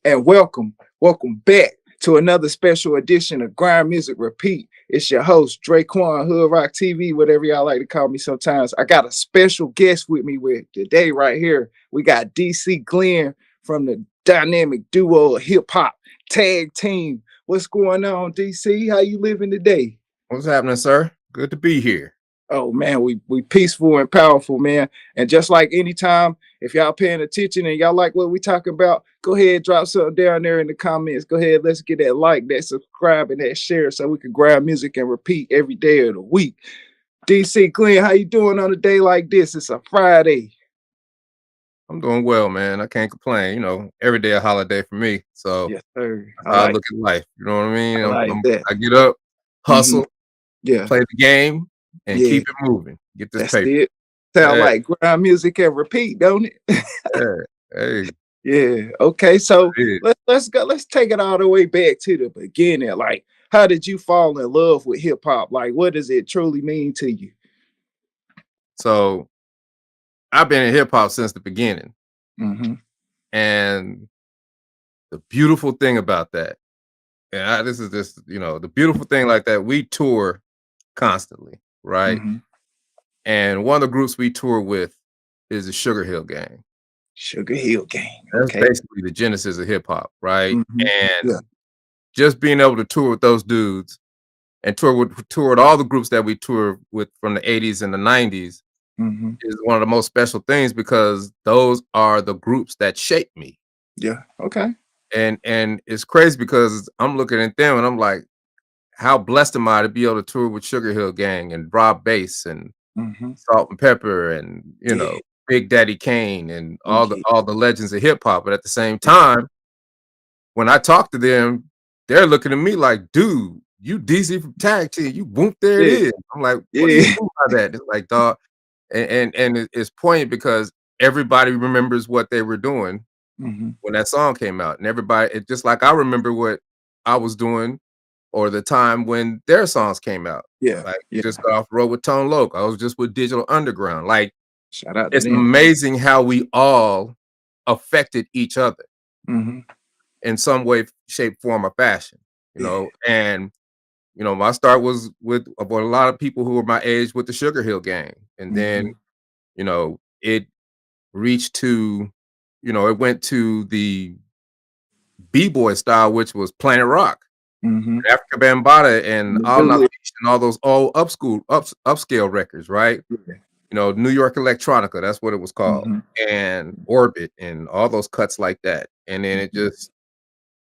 And welcome back to another special edition of Grind.Music.Repeat. It's your host, Draquan, Hood Rock TV, whatever y'all like to call me sometimes. I got a special guest with me with today right here. We got DC Glenn from the dynamic duo of hip-hop tag team. What's going on, DC? How you living today? What's happening, sir? Good to be here. Oh man, we peaceful and powerful, man. And just like anytime, if y'all paying attention and y'all like what we talking about, go ahead, drop something down there in the comments. Go ahead, let's get that like, that subscribe, and that share so we can grab music and repeat every day of the week. DC Glenn, how you doing on a day like this? It's a Friday. I'm doing well, man. I can't complain. You know, every day a holiday for me. So Yes, sir. I look at life. You know what I mean? I like that. I get up, hustle, yeah, play the game, and yeah. keep it moving. Get this That's paper. it. Sound like Grind Music and Repeat, don't it? Yeah. Hey. Yeah. Okay. So let's go. Let's take it all the way back to the beginning. Like, how did you fall in love with hip hop? Like, what does it truly mean to you? So I've been in hip hop since the beginning. Mm-hmm. And the beautiful thing about that, and this is just, you know, the beautiful thing like that, we tour constantly, right? Mm-hmm. And one of the groups we tour with is the Sugar Hill Gang. Sugar Hill Gang. That's Okay. basically the genesis of hip hop, right? Mm-hmm. And just being able to tour with those dudes and tour with all the groups that we tour with from the 80s and the 90s is one of the most special things because those are the groups that shaped me. Yeah. Okay. And it's crazy because I'm looking at them and I'm like, how blessed am I to be able to tour with Sugar Hill Gang and Rob Bass and Salt and Pepper and you know Big Daddy Kane and all the legends of hip hop. But at the same time, when I talk to them, they're looking at me like, dude, you DC from Tag Team, you Whoomp There It Is. I'm like, what do you mean by that? It's like, dog, and it's poignant because everybody remembers what they were doing when that song came out, and everybody, it just like I remember what I was doing or the time when their songs came out. Like just got off the road with Tone Loc. I was just with Digital Underground. Like, shout out. It's amazing how we all affected each other in some way, shape, form, or fashion. You know, and you know, my start was with a lot of people who were my age with the Sugar Hill Gang, and then you know it reached to, you know, it went to the B-boy style, which was Planet Rock. Africa Bambaataa and all those old upscale records, right? You know, New York Electronica, that's what it was called, and Orbit and all those cuts like that. And then it just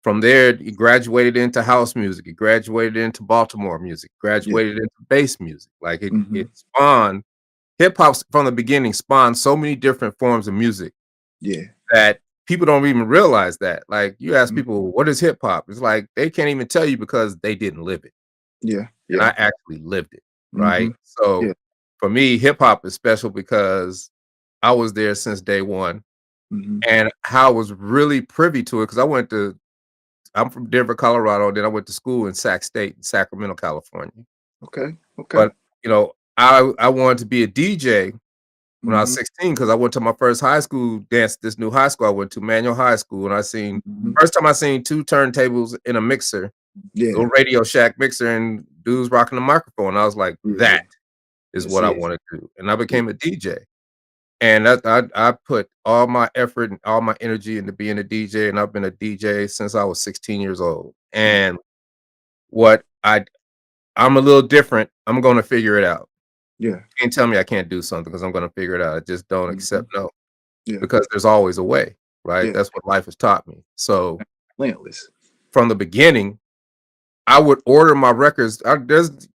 from there, it graduated into house music, it graduated into Baltimore music, graduated into bass music. Like it spawned hip hop from the beginning, spawned so many different forms of music. That people don't even realize that. Like you ask people, what is hip hop? It's like they can't even tell you because they didn't live it. And I actually lived it, right? So for me, hip hop is special because I was there since day one, and how I was really privy to it because I'm from Denver, Colorado. Then I went to school in Sac State, in Sacramento, California. Okay. But you know, I wanted to be a DJ when I was 16 because I went to my first high school dance. This new high school I went to, Manual High School, and I seen first time I seen two turntables in a mixer, little Radio Shack mixer, and dudes rocking the microphone. I was like, that is what I want to do, and I became a DJ. And I put all my effort and all my energy into being a DJ, and I've been a DJ since I was 16 years old. And I'm a little different. I'm going to figure it out. You can't tell me I can't do something because I'm going to figure it out. I just don't accept no. Because there's always a way, right? That's what life has taught me. So from the beginning, I would order my records.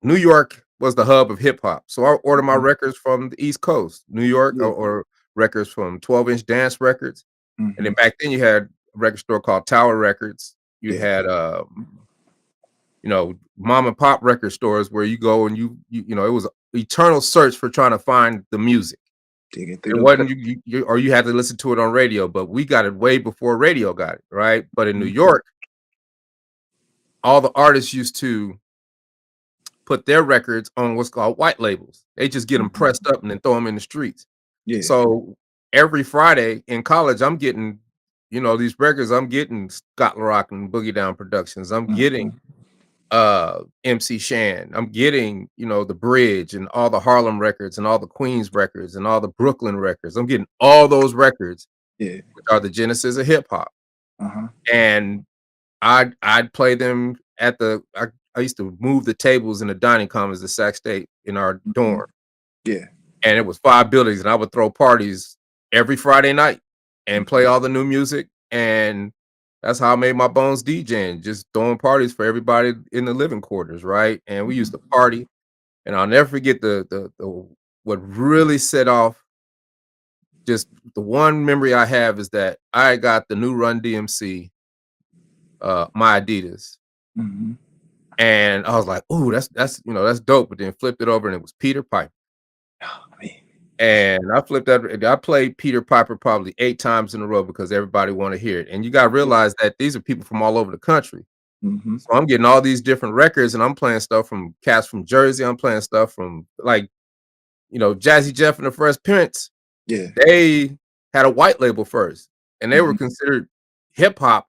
New York was the hub of hip hop. So I order my records from the East Coast, New York, or records from 12-inch dance records. And then back then you had a record store called Tower Records. You had you know, mom and pop record stores where you go and you know, it was an eternal search for trying to find the music. It wasn't you had to listen to it on radio, but we got it way before radio got it, right? But in New York, all the artists used to put their records on what's called white labels. They just get them pressed up and then throw them in the streets. So every Friday in college, I'm getting, these records. I'm getting Scott LaRock and Boogie Down Productions. I'm getting Mhm. MC Shan. I'm getting, the Bridge and all the Harlem records and all the Queens records and all the Brooklyn records. I'm getting all those records, Yeah. which are the genesis of hip hop. Uh-huh. And I'd play them I used to move the tables in the dining commons at Sac State in our Mhm. dorm, Yeah. and it was 5 buildings, and I would throw parties every Friday night and play Mhm. all the new music, and that's how I made my bones DJing, just throwing parties for everybody in the living quarters, right? And we used to Mhm. party, and I'll never forget the what really set off just the one memory I have is that I got the new Run DMC, my Adidas. Mhm. And I was like, "Ooh, that's dope," but then flipped it over and it was Peter Piper. Oh, man. And I played Peter Piper probably 8 times in a row because everybody wanna hear it, and you gotta Yeah. realize that these are people from all over the country. Mhm. So I'm getting all these different records, and I'm playing stuff from cats from Jersey, I'm playing stuff from, like, Jazzy Jeff and the Fresh Prince. Yeah. They had a white label first, and they were Mhm. considered hip hop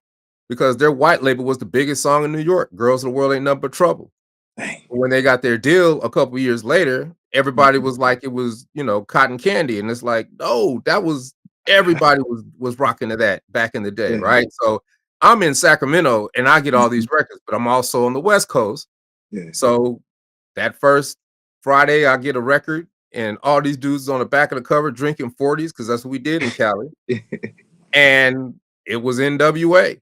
because their white label was the biggest song in New York, "Girls of the World Ain't Nothing But Trouble." Dang. When they got their deal a couple years later, everybody Mhm. was like it was, cotton candy, and it's like, no, that was everybody was rocking to that back in the day, Yeah. right? So I'm in Sacramento and I get all these Mhm. records, but I'm also on the West Coast. Yeah. So that first Friday, I get a record, and all these dudes on the back of the cover drinking 40s because that's what we did in Cali, and it was NWA.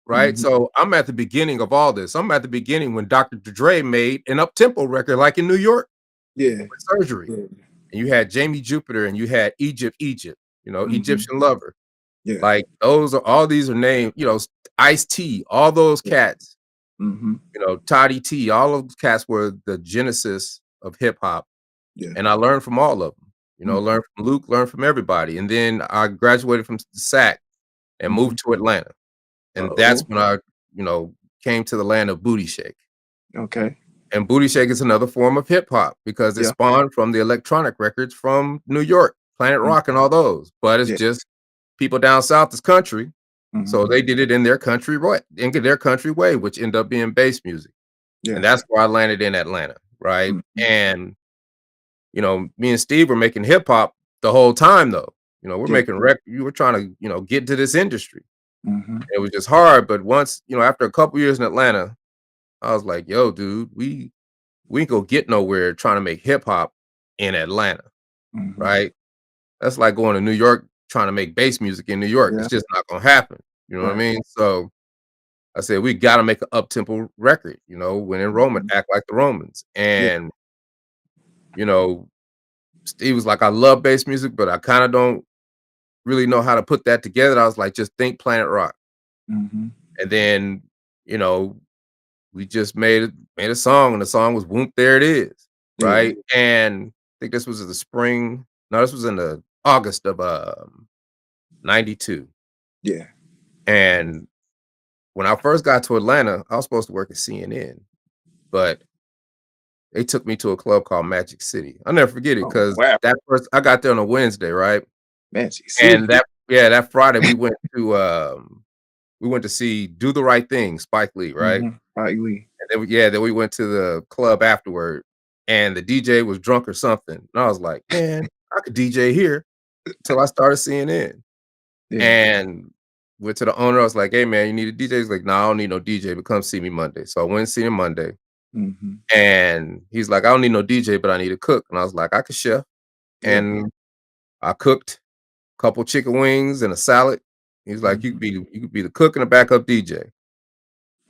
Right? Mhm. So I'm at the beginning of all this. I'm at the beginning when Dr. Dre made an up-tempo record like in New York Yeah. with Surgery. Yeah. And you had Jamie Jupiter and you had Egypt, Mhm. Egyptian Lover. Yeah. Like those are all these are named, Ice-T, all those Yeah. cats, Mhm. Toddy T, all of those cats were the genesis of hip hop. Yeah. And I learned from all of them. Mhm. Learned from Luke, learned from everybody. And then I graduated from SAC and Mhm. moved to Atlanta. And that's Uh-oh. when I, you know, came to the land of booty shake. Okay. And booty shake is another form of hip hop because it Yeah. spawned from the electronic records from New York, Planet Mm. Rock and all those. But it's Yeah. just people down south is country. So Mhm. they did it in their country way, which ended up being bass music. And Yeah. that's where I landed in Atlanta, right? Mhm. And me and Steve were making hip hop the whole time though. We're Yeah. making you were trying to, get into this industry. Mhm. It was just hard. But once, after a couple years in Atlanta, I was like, yo, dude, we ain't gonna get nowhere trying to make hip hop in Atlanta, Mhm. right? That's like going to New York trying to make bass music in New York. Yeah. It's just not gonna happen. You know what I Right. mean? So I said we gotta make an up tempo record, when in Roman, Mhm. act like the Romans. Yeah. And you know, Steve was like, I love bass music, but I kind of don't really know how to put that together. I was like, just think Planet Rock. Mhm. And then, you know, we just made a song, and the song was Whoomp There It Is, Yeah. right? And I think this was in the spring. No, this was in the August of '92. Yeah. And when I first got to Atlanta, I was supposed to work at CNN, but they took me to a club called Magic City. I'll never forget it Oh, because wow. that first I got there on a Wednesday, right? Magic And City. that Friday we went to see Do the Right Thing, Spike Lee, right? Mhm. Spike Lee. And then we went to the club afterward, and the DJ was drunk or something. And I was like, "Man, I could DJ here." Till I started CNN, Yeah. and went to the owner. I was like, "Hey, man, you need a DJ?" He's like, "No, I don't need no DJ, but come see me Monday." So I went and see him Monday, Mhm. and he's like, "I don't need no DJ, but I need a cook." And I was like, "I could chef," Yeah. and I cooked a couple chicken wings and a salad. He's like, Mhm. you could be the cook and the backup DJ."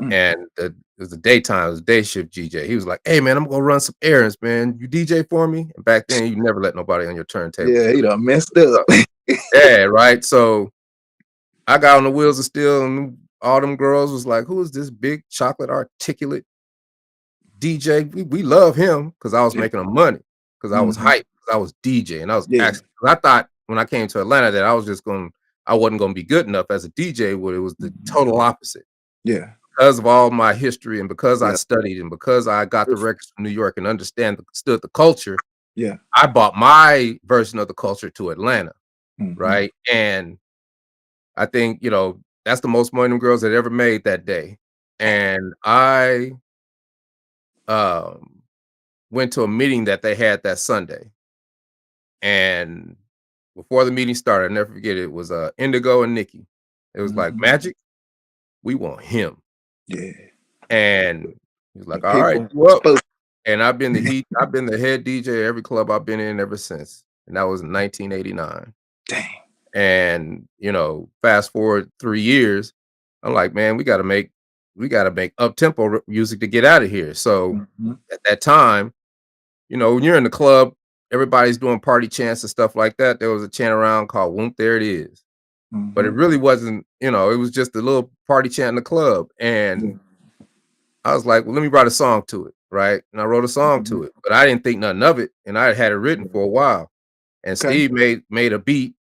Mm. And it was the daytime, it was day shift DJ. He was like, "Hey man, I'm gonna run some errands, man. You DJ for me?" And back then, you never let nobody on your turntables. Yeah, he done messed up. Yeah, right. So I got on the wheels of steel, and all them girls was like, "Who is this big chocolate articulate DJ?" We love him because I was Yeah. making them money because I was Mhm. hyped because I was DJ, and I was Yeah. actually 'cause I thought when I came to Atlanta that I wasn't gonna be good enough as a DJ. Where it was the Mhm. total opposite. Yeah. Because of all my history and because I Yeah. studied and because I got the records from New York and understood the culture, Yeah. I brought my version of the culture to Atlanta. Mhm. right? And I think, that's the most money them girls had ever made that day. Dang. And I um went to a meeting that they had that Sunday. And before the meeting started, I'll never forget it, it was Indigo and Nikki. It was like, Mhm. Magic, we want him. Yeah. And he was The like, all right, people you up. spoke. And I've been the head DJ every club I've been in ever since. And that was in 1989. Dang. And, fast forward 3 years, I'm like, "Man, we gotta make up-tempo music to get out of here." So, Mhm. at that time, when you're in the club, everybody's doing party chants and stuff like that. There was a chant around called "Whoomp There It Is," but it Mhm. really wasn't, it was just a little party chant in the club, Yeah. and I was like, "Well, let me write a song to it," right? And I wrote a song Mhm. to it, but I didn't think nothing of it, and I had it written for a while, and Okay. Steve made a beat,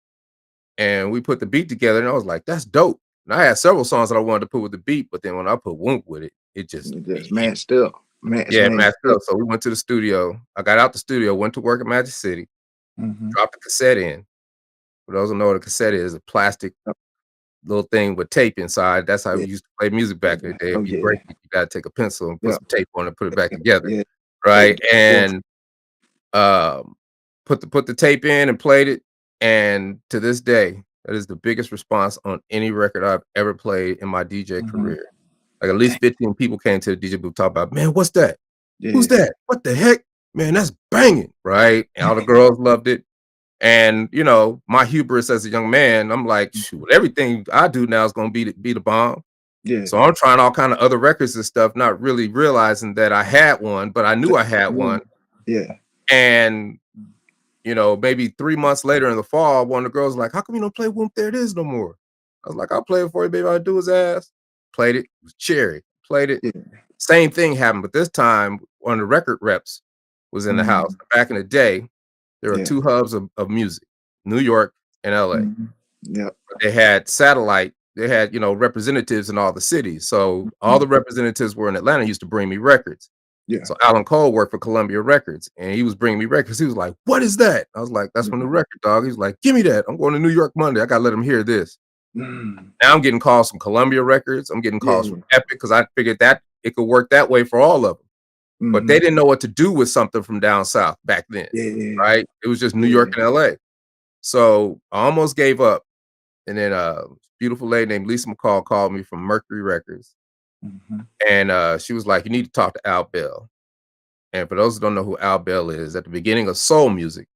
and we put the beat together, and I was like, "That's dope." And I had several songs that I wanted to put with the beat, but then when I put "Whoomp" with it, it just It it just hit. matched up. Yeah, it Matched matched up. up, so we went to the studio. I got out the studio, went to work at Magic City, Mhm. dropped the cassette in. For those who know what a cassette is, a plastic little thing with tape inside. That's how Yeah. we used to play music back in Yeah. the day. Oh If you yeah. break it, you gotta take a pencil and put Yeah. some tape on it, and put it back together, Yeah. right? Take the And, um, put the tape in and played it, and to this day, that is the biggest response on any record I've ever played in my DJ Mhm. career. Like, at least Dang. 15 people came to the DJ booth talk about, "Man, what's that? Who's Yeah. that? What the heck? Man, that's banging," right? And all the girls loved it. And, my hubris as a young man, I'm like, "Shoot, everything I do now is gonna be the bomb." Yeah. So I'm trying all kind of other records and stuff, not really realizing that I had one, but I knew That I had one. one. Yeah. And, maybe 3 months later in the fall, one of the girls was like, "How come you don't play Whoop There It Is no more?" I was like, "I'll play it for you, baby. I'll do his ass." Played it. It was cherry. Played it. Yeah. Same thing happened, but this time one of the record reps was in the house. Mhm. Back in the day, there were Yeah. 2 hubs of music, New York and LA. Mhm. Yep. They had satellite, they had, representatives in all the cities. So all the Mhm. representatives were in Atlanta used to bring me records. Yeah. So Alan Cole worked for Columbia Records and he was bringing me records. He was like, "What is that?" I was like, "That's my new Yeah. record, dog." He's like, "Give me that. I'm going to New York Monday. I gotta let him hear this." Mm. Now I'm getting calls from Columbia Records. I'm getting calls from Yeah. Epic because I figured that it could work that way for all of them. But they Mhm. didn't know what to do with something from down south back then, Yeah. right? It was just New York Yeah. and LA. So I almost gave up. And then a beautiful lady named Lisa McCall called me from Mercury Records. Mhm. And she was like, "You need to talk to Al Bell." And for those who don't know who Al Bell is, at the beginning of soul music,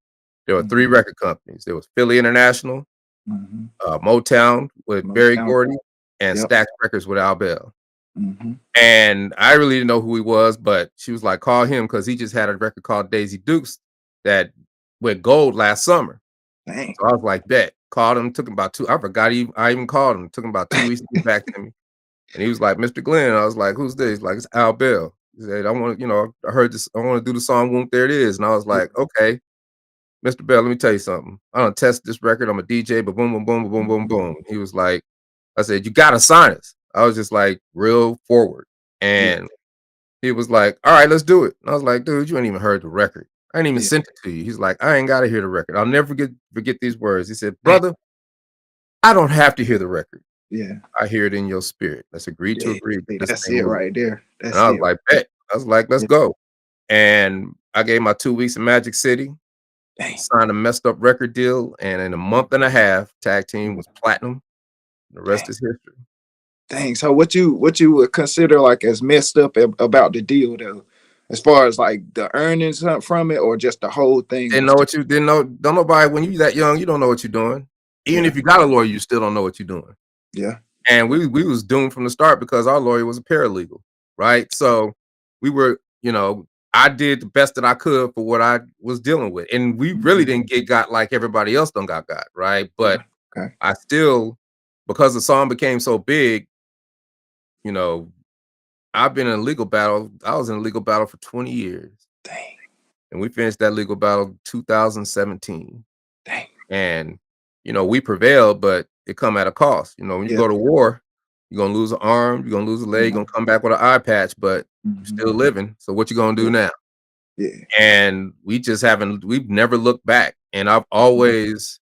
there were 3 Mhm. record companies. There was Philly International, Mhm. Motown with Berry Motown. Gordy, and Yep. Stax Records with Al Bell. Mhm. And I really didn't know who he was, but she was like, "Call him because he just had a record called Daisy Dukes that went gold last summer." Dang. So I was like, "Bet." Called him, took him about 2 I forgot I even called him. Took him about 2 weeks to get back to me. And he was like, "Mr. Glenn." I was like, "Who's this?" He's like, "It's Al Bell." He said, "I want, I heard this. I want to do the song Whoop There It Is." And I was Yeah. like, "Okay, Mr. Bell, let me tell you something. I don't test this record. I'm a DJ, but boom, boom, boom, boom, boom, Mhm. boom." He was like, I said, "You gotta sign us." I was just like real forward. Yeah. And he was like, "All right, let's do it." And I was like, "Dude, you ain't even heard the record. I ain't even Yeah. sent it to you." He's like, "I ain't gotta hear the record. I'll never forget these words." He said, Dang. "Brother, I don't have to hear the record. Yeah. I hear it in your spirit. Let's agree to Yeah. agree. Get See, this that's thing it moving." right there. And That's I was it. like, "Bet." I was like, "Let's Yeah. go." And I gave my 2 weeks in Magic City, Dang. signed a messed up record deal, and in a month and a half, Tag Team was platinum. The rest Dang. is history. Dang. So what you would consider like as messed up about the deal though, as far as like the earnings from it, or just the whole thing Didn't was know just what you didn't know. Don't nobody when you that young, you don't know what you're doing. Even yeah, if you got a lawyer, you still don't know what you're doing. yeah. And we was doomed from the start because our lawyer was a paralegal, right? So we were, I did the best that I could for what I was dealing with. And we really Mhm. didn't get got like everybody else done got, right? But Yeah. Okay. I still, because the song became so big, you know, I've been in a legal battle. I was in a legal battle for 20 years. Dang. And we finished that legal battle 2017. Dang. And, we prevailed, but it come at a cost. When you Yeah. go to war, you're gonna lose an arm, you're gonna lose a leg, you're Yeah. gonna come back with an eye patch, but you're Mhm. still living. So what you gonna do Yeah. now? Yeah. And we've never looked back. And I've Mhm. always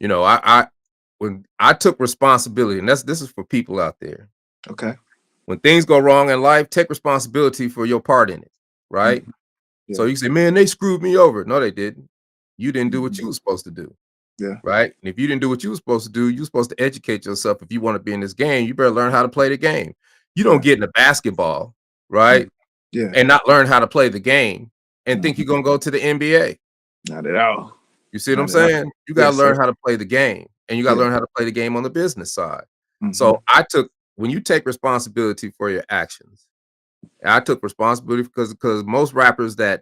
You know, I when I took responsibility, and this is for people out there. Okay. When things go wrong in life, take responsibility for your part in it, right? Mhm. So Yeah. you say, "Man, they screwed me over." No, they didn't. You didn't do what Mhm. you were supposed to do, Yeah. right? And if you didn't do what you were supposed to do, you're supposed to educate yourself. If you want to be in this game, you better learn how to play the game. You don't Yeah. get into basketball, Mhm. right? Yeah. And not learn how to play the game and think Mhm. you're gonna go to the NBA. Not at all. You see what I'm Not at all. saying? You gotta Yes, sir. learn how to play the game, and you gotta Yeah. learn how to play the game on the business side. So Mhm. I took when you take responsibility for your actions, I took responsibility because most rappers that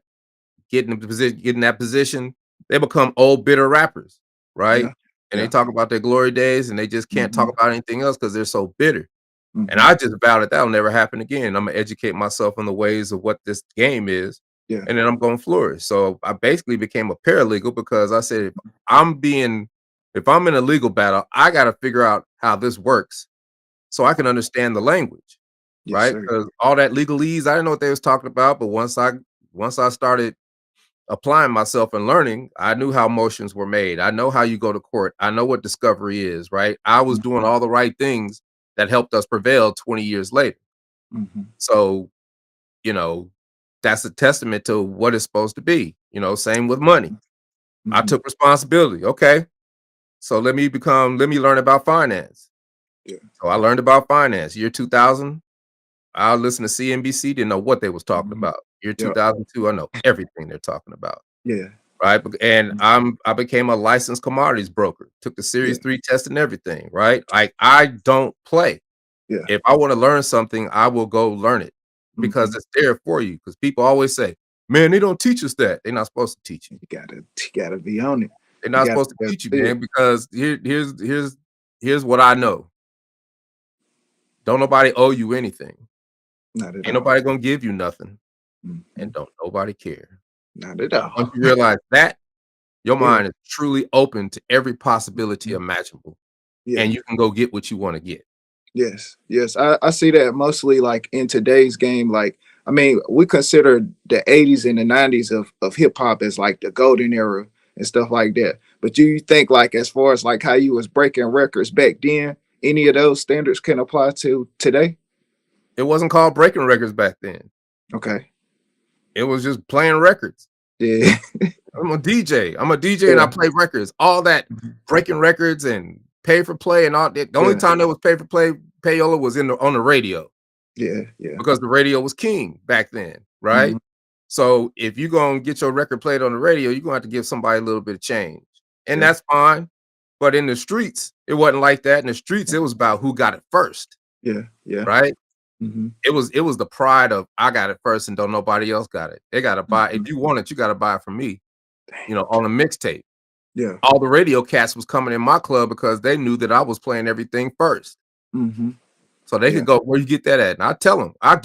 get in that position, they become old bitter rappers, right? Yeah. And they Yeah. talk about their glory days and they just can't talk Mhm. about anything else because they're so bitter. And Mhm. I just vowed that that'll never happen again. I'm gonna educate myself on the ways of what this game is, Yeah. and then I'm gonna flourish. So I basically became a paralegal because I said if I'm in a legal battle, I gotta figure out how this works so I can understand the language, Yes, right? sir. Because all that legalese, I didn't know what they was talking about, but once I started applying myself and learning, I knew how motions were made. I know how you go to court. I know what discovery is, right? I was doing Mhm. all the right things that helped us prevail 20 years later. Mhm. So, you know, that's a testament to what it's supposed to be. Same with money. I Mhm. took responsibility. Okay. So let me learn about finance. Yeah. So I learned about finance. Year 2000, I listened to CNBC, didn't know what they was talking Mhm. about. Year Yeah. 2002, I know everything they're talking about. Yeah. Right? And Mhm. I became a licensed commodities broker, took the Yeah. Series 3 test and everything, right? Like, I don't play. Yeah. If I wanna learn something, I will go learn it because Mhm. it's there for you. Because people always say, "Man, they don't teach us that." They're not supposed to teach you. You gotta be on it. They're You not gotta supposed to be able teach you, to see it. man, because here's what I know. Don't nobody owe you anything. Not at Ain't all. nobody gonna give you nothing, and Mhm. don't nobody care. Not at all. Once you realize that, your Yeah. mind is truly open to every possibility Mhm. imaginable, Yeah. and you can go get what you wanna get. Yes, yes. I see that mostly like in today's game. Like, I mean, we consider the 80s and the 90s of hip hop as like the golden era and stuff like that. But do you think like as far as like how you was breaking records back then, any of those standards can apply to today? It wasn't called breaking records back then. Okay. It was just playing records. Yeah. I'm a DJ. I'm a DJ and I Yeah. play records. All that Mhm. breaking records and pay for play and all that. The only Yeah. time there was pay for play, payola was on the radio Yeah. Yeah. because the radio was king back then, right? Mhm. So if you're gonna get your record played on the radio, you're gonna have to give somebody a little bit of change. And Yeah. that's fine. But in the streets, it wasn't like that. In the streets, it was about who got it first, Yeah. Yeah. right? Mhm. It was the pride of I got it first and don't nobody else got it. They gotta buy if Mhm. you want it, you gotta buy it from me, on a mixtape. Yeah. All the radio cats was coming in my club because they knew that I was playing everything first. Mhm. So they Yeah. could go, "Where you get that at?" And I tell them, I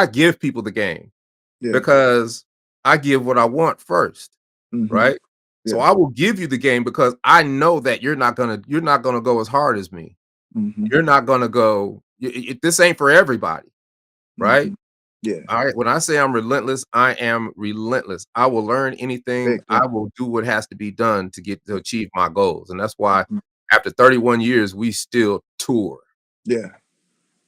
give people the game Yeah. because I give what I want first, Mhm. right? So Yeah. I will give you the game because I know that you're not gonna go as hard as me. Mhm. You're not gonna go this ain't for everybody, right? Mhm. Yeah. When I say I'm relentless, I am relentless. I will learn anything. Big I time. will do what has to be done to achieve my goals, and that's why Mhm. after 31 years, we still tour. Yeah.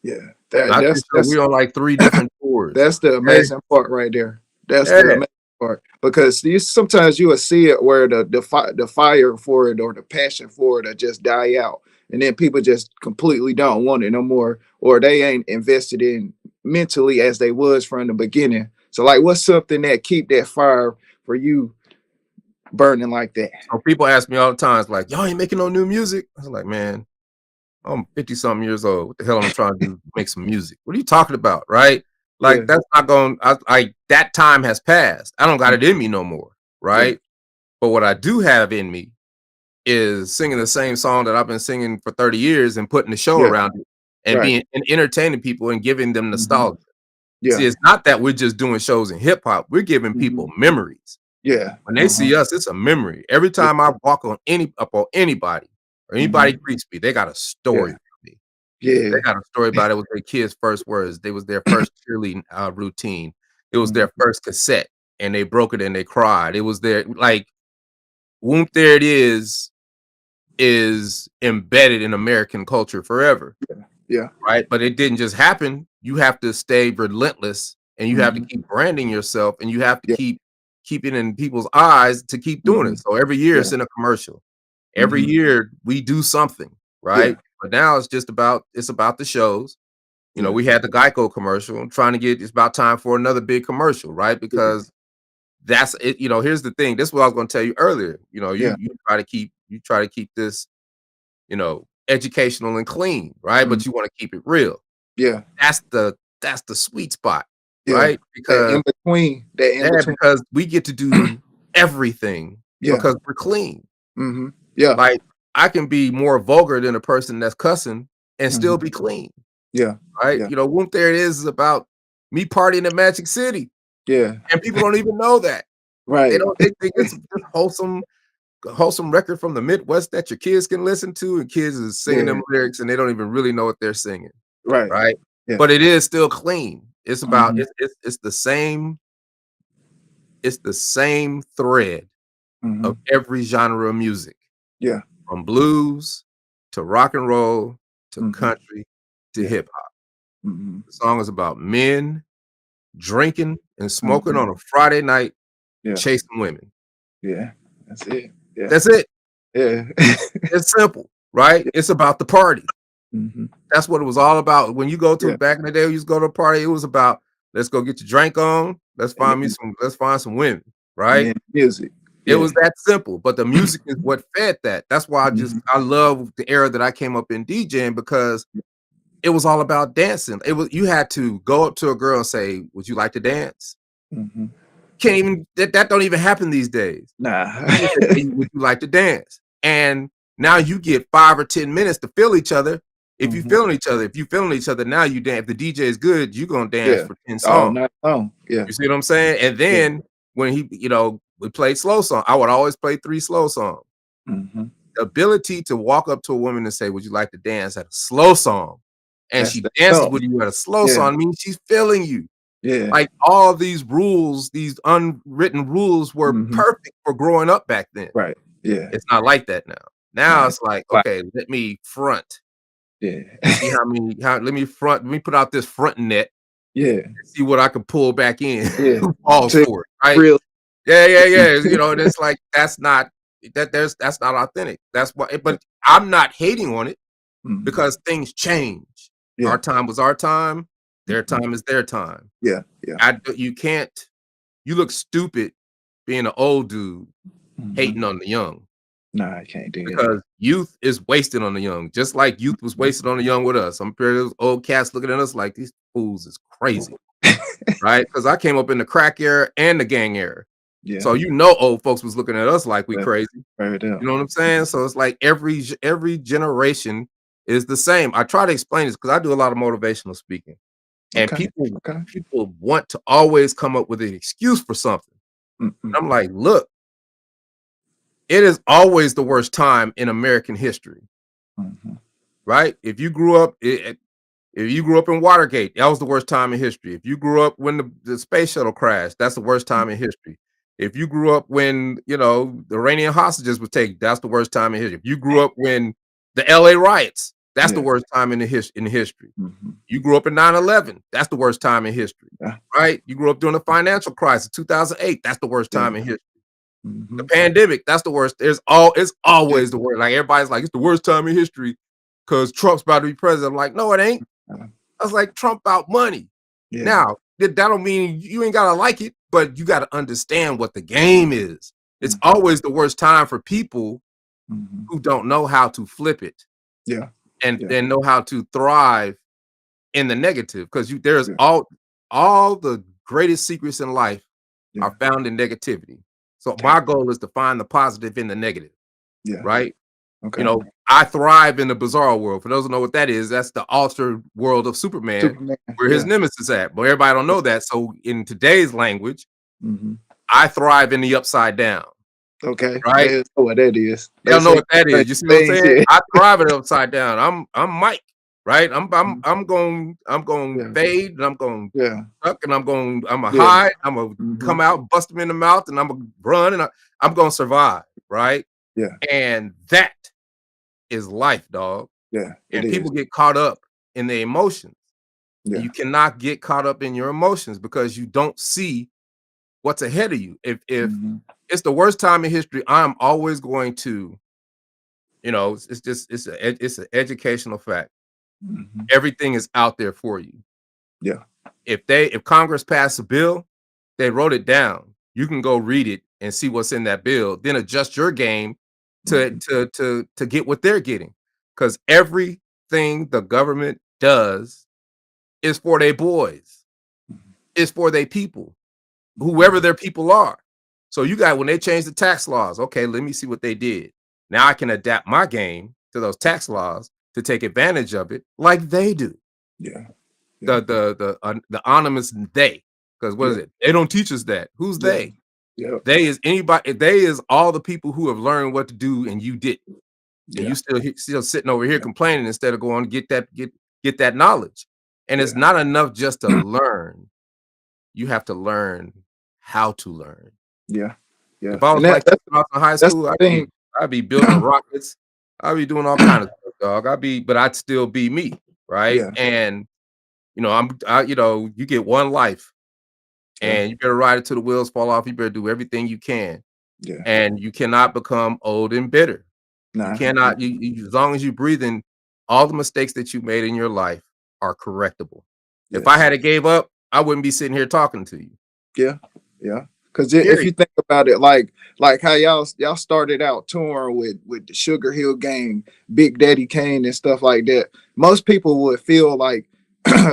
Yeah. And That I'm pretty sure we on like 3 different tours. that's the Okay? amazing part right there. That's the Yeah. amazing part because sometimes you will see it where the fire for it or the passion for it will just die out, and then people just completely don't want it no more, or they ain't invested in mentally as they was from the beginning. So like, what's something that keep that fire for you burning like that? So people ask me all the time, it's like, "Y'all ain't making no new music?" I was like, "Man, I'm 50 something years old. What the hell I'm trying to do? Make some music. What are you talking about?" Right? Like, Yeah. that's not going that time has passed. I don't got Mm. it in me no more, Yeah. right? But what I do have in me is singing the same song that I've been singing for 30 years and putting the show Yeah. around it and Right. being and entertaining people and giving them Hmm. nostalgia. See, Yeah. it's not that we're just doing shows in hip hop. We're giving Hmm. people memories. Yeah. When they Uh-huh. see us, it's a memory. Every Yeah. time I walk on anybody or anybody Hmm. greets me, they got a story Yeah. for me. They Yeah. got a story about it was their kids' first words. It was their first cheerleading routine. It was Mhm. their first cassette, and they broke it and they cried. It was their Whoomp There It is embedded in American culture forever. Yeah. Right? But it didn't just happen. You have to stay relentless, and you have to keep branding yourself, and you have to Yeah. keep it in people's eyes to keep doing it. So every year it's Yeah. in a commercial. Every year we do something, right? But now it's about the shows. You know, we had the Geico commercial. I'm trying to get it's about time for another big commercial, right? Because that's it. You know, here's the thing. This is what I was going to tell you earlier. You know, Yeah. you try to keep this, you know, educational and clean, right? But you want to keep it real. Yeah. That's the sweet spot, Yeah. right? Because that in between. because we get to do everything Yeah. because we're clean. Yeah. Like I can be more vulgar than a person that's cussing and still be clean, Yeah. right? Yeah. You know, Whoomp There It is about me partying in Magic City, Yeah. and people don't even know that. They Right. don't. They think it's just wholesome record from the Midwest that your kids can listen to, and kids is singing Yeah. them lyrics, and they don't even really know what they're singing, Right. right? Yeah. But it is still clean. It's about Mhm. it's the same thread of Mhm. every genre of music, Yeah. from blues to rock and roll to Mhm. country to Yeah. hip hop. Mhm. The song is about men drinking and smoking Mhm. on a Friday night, Yeah. chasing women. Yeah. That's it. Yeah. That's it. Yeah. It's simple, right? It's about the party. Mhm. That's what it was all about. When you go to Yeah. back in the day, you used to go to a party, it was about, "Let's go get your drink on, And let's find some women," and right? then music. It Yeah. was that simple, but the music is what fed that. That's why Mhm. I love the era that I came up in DJing because it was all about dancing. It was you had to go up to a girl and say, "Would you like to dance?" Mhm. Can't even that don't even happen these days. Nah. You just say, "Hey, would you like to dance?" And now you get 5 or 10 minutes to feel each other. Mhm. If you feeling each other, now you dance. If the DJ is good, you gonna dance Yeah. for 10 Oh, songs. not long. Yeah. You see what I'm saying? And Yeah. then when we played slow song, I would always play 3 slow songs. Mhm. The ability to walk up to a woman and say, "Would you like to dance?" at a slow song, and That's she the dances thumb. with you at a slow Yeah. song means she's feeling you. Yeah. Like, all these rules, these unwritten rules were Mhm. perfect for growing up back then. Right. Yeah. It's not like that now. Now Nah. it's like, Like, "Okay, let me front yeah. and see let me put out this front net Yeah. and see what I can pull back in Yeah. who falls To for it," right? real. Yeah, you know, and it's like, that's not authentic. That's why Yeah. but I'm not hating on it Mhm. because things change. Our Yeah. time was our time, their Mhm. time is their time. Yeah. Yeah. You can't you look stupid being an old dude Mhm. hating on the young Nah, I can't do that. because youth is wasted on the young, just like youth was wasted on the young with us. I'm sure those old cats looking at us like these fools is crazy, right? Because I came up in the crack era and the gang era. Yeah. So you know old folks was looking at us like we That's crazy. right You there. know what I'm saying? So it's like every generation is the same. I try to explain this because I do a lot of motivational speaking, and Okay. Okay. people want to always come up with an excuse for something. Mm-mm. I'm like, look, it is always the worst time in American history, Mhm. right? If you grew up in Watergate, that was the worst time in history. If you grew up when the space shuttle crashed, that's the worst time in history. If you grew up when, the Iranian hostages were taken, that's the worst time in history. If you grew up when the LA riots, that's the Yeah. worst time in history. Mhm. You grew up in 9/11, that's the worst time in history, Yeah. right? You grew up during the financial crisis, 2008, that's the worst Yeah. time in history. The Mhm. pandemic, that's the worst. It's Yeah. always the worst. Like everybody's like, it's the worst time in history because Trump's about to be president. I'm like, no, it ain't. Uh, I was like, Trump out money. yeah. Now, that don't mean you ain't gotta like it, but you gotta understand what the game is. It's Mhm. always the worst time for people Mhm. who don't know how to flip it Yeah. and Yeah. then know how to thrive in the negative. Because there's Yeah. all the greatest secrets in life Yeah. are found in negativity. So Okay. my goal is to find the positive in the negative, Yeah. right? You Okay. know, I thrive in the bizarre world. For those who know what that is, that's the altered world of Superman Superman. where his Yeah. nemesis at. But everybody don't know that. So in today's language, Mhm. I thrive in the upside down, Okay. right? They know what that is. They They don't know say what that certain is. You see what I'm things. saying? Yeah. I thrive in the upside down. I'm Mike, right? Mhm. I'm going Yeah. fade and I'm going Yeah. duck and I'm a Yeah. hide. I'm gonna come Mhm. out, bust him in the mouth, and I'm gonna run and I'm gonna survive, right? Yeah. And that is life, dog. Yeah, it And is. people get caught up in their emotions. And Yeah. you cannot get caught up in your emotions because you don't see what's ahead of you. If Mhm. it's the worst time in history, I'm always going to, it's just it's an educational fact. Mhm. Everything is out there for you. Yeah. If Congress passed a bill, they wrote it down. You can go read it and see what's in that bill, then adjust your game to Mhm. to get what they're getting. Because everything the government does is for their boys, Mhm. is for their people, whoever Mhm. their people are. So you got when they changed the tax laws, okay, let me see what they did. Now I can adapt my game to those tax laws to take advantage of it like they do. Yeah. Yeah. The anonymous they, because what Yeah. is it? They don't teach us that. Who's Yeah. they? Yeah. They is anybody. They is all the people who have learned what to do and you didn't, and you Yeah. still sitting over here Yeah. complaining instead of going to get that knowledge. And it's Yeah. not enough just to learn. You have to learn how to learn. Yeah. Yeah. If I And was Mike Tyson in high that's school, the thing. I'd be building rockets. I'd be doing all kind of stuff, dog. But I'd still be me, right? Yeah. And you get one life, Yeah. and you better ride it till the wheels fall off. You better do everything you can, Yeah. and you cannot become old and bitter. You Nah. cannot. As long as you breathing, all the mistakes that you made in your life are correctable. If I Yes. had gave up, I wouldn't be sitting here talking to you. Yeah. Yeah. Because if Period. you think about it, like how y'all started out touring with the Sugar Hill Gang, Big Daddy Kane, and stuff like that, most people would feel like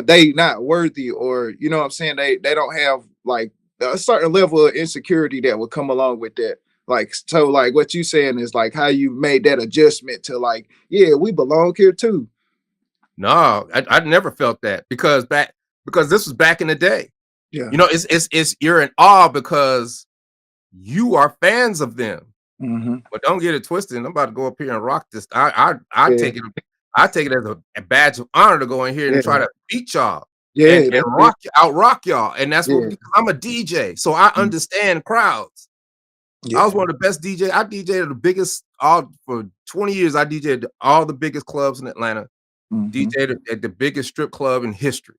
they not worthy, or you know what I'm saying, they don't have like a certain level of insecurity that would come along with that. Like, so like what you saying is like how you made that adjustment to like, yeah, we belong here too. No, I never felt that because this was back in the day. Yeah. It's you're in awe because you are fans of them. Hmm. But don't get it twisted. I'm about to go up here and rock this. I Yeah. take it as a badge of honor to go in here and try Yeah. to beat y'all Yeah. and That's it. rock y'all. And that's what Yeah. I'm a DJ, so I Mm. understand crowds. I was Yeah. one of the best DJ. I DJed the biggest all for 20 years. I DJed all the biggest clubs in Atlanta. Hmm. DJed at the biggest strip club in history.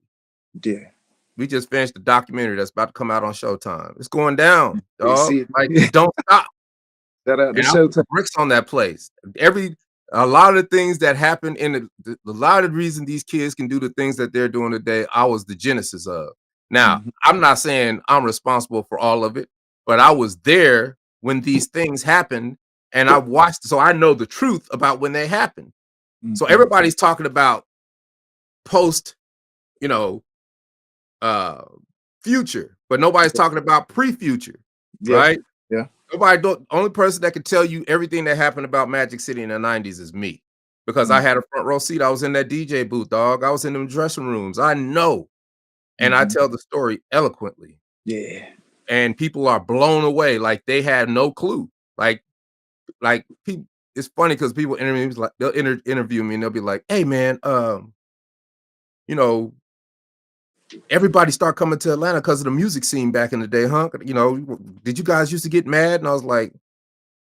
Yeah. We just finished the documentary that's about to come out on Showtime. It's going down, Yeah. dog. See, Like it don't stop. shout out to And I put Showtime. bricks on that place. A lot of the things that happen a lot of the reason these kids can do the things that they're doing today, I was the genesis of. Now, Mhm. I'm not saying I'm responsible for all of it, but I was there when these things happened and I watched, so I know the truth about when they happened. So Mhm. everybody's talking about post, you know, uh future, but nobody's talking about pre-future, Yeah. right? Yeah. Nobody don't only person that can tell you everything that happened about Magic City in the 90s is me. Because I Mm. had a front row seat. I was in that DJ booth, dog. I was in them dressing rooms. I know. And I Mhm. tell the story eloquently. Yeah. And people are blown away like they had no clue. Like people, it's funny because people interview me, like they'll interview me and they'll be like, "Hey man, you know, everybody start coming to Atlanta because of the music scene back in the day, huh? Did you guys used to get mad?" And I was like,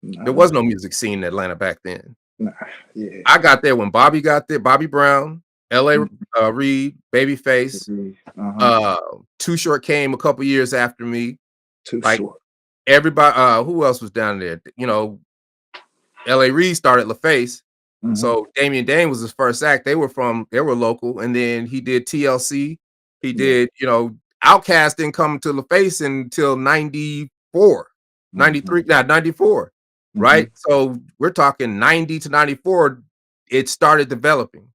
there Nah. was no music scene in Atlanta back then. Nah. Yeah. I got there when Bobby got there, Bobby Brown, L.A. Mm. Reid, Babyface, Uh-huh. Too Short came a couple years after me. Too Like short. everybody, who else was down there? L.A. Reid started LaFace. Mhm. So Damian Dane was his first act. They were local, and then he did TLC. He Yeah. did, Outkast didn't come to LaFace until 94, Mhm. 94, right? Mhm. So we're talking 90 to 94, it started developing,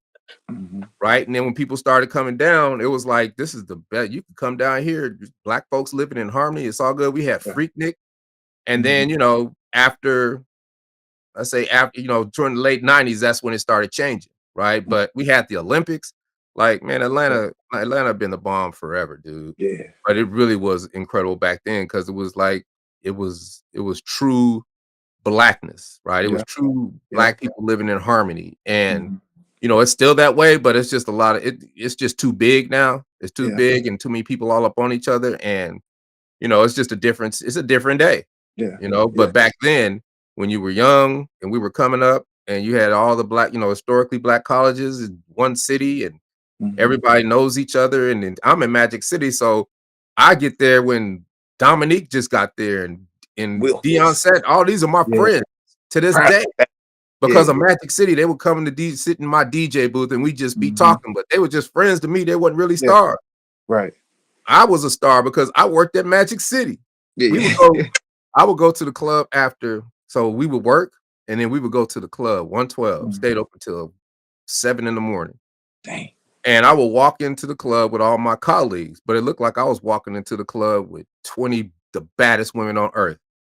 Mhm. right? And then when people started coming down, it was like, this is the best. You can come down here, just black folks living in harmony. It's all good. We had Yeah. Freaknik. And Mhm. then, after I say after, during the late 90s, that's when it started changing, right? But we had the Olympics. Like, man, Yeah. Atlanta been the bomb forever, dude. Yeah. But it really was incredible back then because it was like it was true blackness, right? It was Yeah. true Yeah. black people living in harmony. And Mhm. it's still that way, but it's just a lot of it's just too big now. It's too Yeah. big and too many people all up on each other. And it's just a difference. It's a different day. Yeah. But Yeah. back then, when you were young and we were coming up, and you had all the black, historically black colleges in one city, and Mhm. everybody knows each other. And then I'm in Magic City, so I get there when Dominique just got there, and Deion Wilkins. said, all these are my Yeah. friends to this Proud day. of that. Because of Yeah. Magic City, they would come to sit in my DJ booth and we just be Mhm. talking, but they were just friends to me. They wasn't really Yeah. stars. Right. I was a star because I worked at Magic City. We would Yeah. go, I would go to the club after, so we would work and then we would go to the club, 112, stayed Mhm. open till 7 in the morning. Dang. And I would walk into the club with all my colleagues, but it looked like I was walking into the club with 20 the baddest women on earth.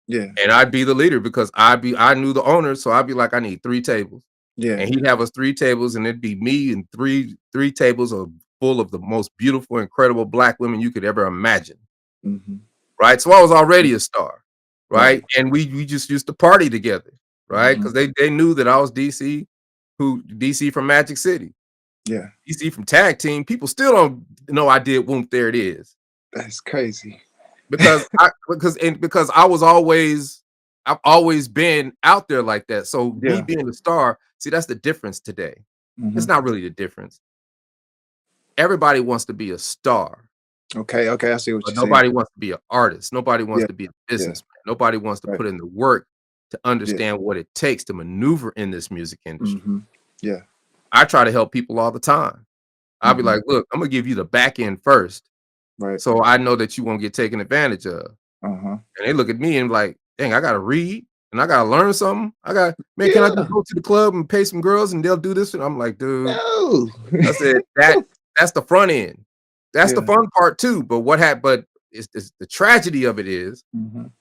Yeah. And I'd be the leader because I knew the owner, so I'd be like, I need 3 tables. Yeah. And he'd have us 3 tables, and it'd be me and three tables of full of the most beautiful, incredible black women you could ever imagine. Mhm. Right. So I was already a star, Right. right? And we just used to party together, right? Mhm. Because they knew that I was DC from Magic City. Yeah. DC from Tag Team. People still don't know I did Whoomp There It Is. That's crazy. Because I've always been out there like that. So me Yeah. being a star, see, that's the difference today. It's Mhm. not really the difference. Everybody wants to be a star, Okay. Okay. I see what but you're saying. nobody wants to be an artist. Nobody wants Yeah. to be a Yeah. businessman. Nobody wants to Right. put in the work to Yeah. understand what it takes to maneuver in this music industry. Mhm. Yeah. I try to help people all the time. I'll be Mhm. like, look, I'm gonna give you the back end first, Right. so I know that you won't get taken advantage of. Uh-huh. And they look at me and like, dang, I gotta read and I gotta learn something. Man, can I Yeah. just go to the club and pay some girls and they'll do this? And I'm like, dude, No. I said that's the front end. That's the Yeah. fun part too. But but it's the tragedy of it is Mhm.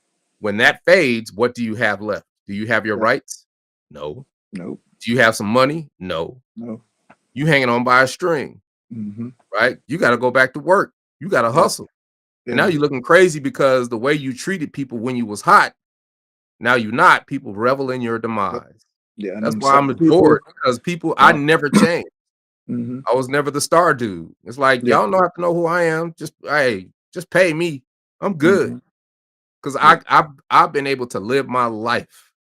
when that fades, what do you have left? Do you have your Yeah. rights? No. Nope. Do you have some money? No. No. You hanging on by a string, Mhm. right? You got to go back to work. You got to Yeah. hustle. And now Yeah. you're looking crazy because the way you treated people when you was hot, now you're not. People revel in your Yep. demise. Yeah. And That's them why same I'm people. adored because I Yeah. never changed. Mhm. I was never the star dude. It's like Yeah. y'all don't have to know who I am. Just pay me. I'm good Mhm. because Yeah. I've been able to live my life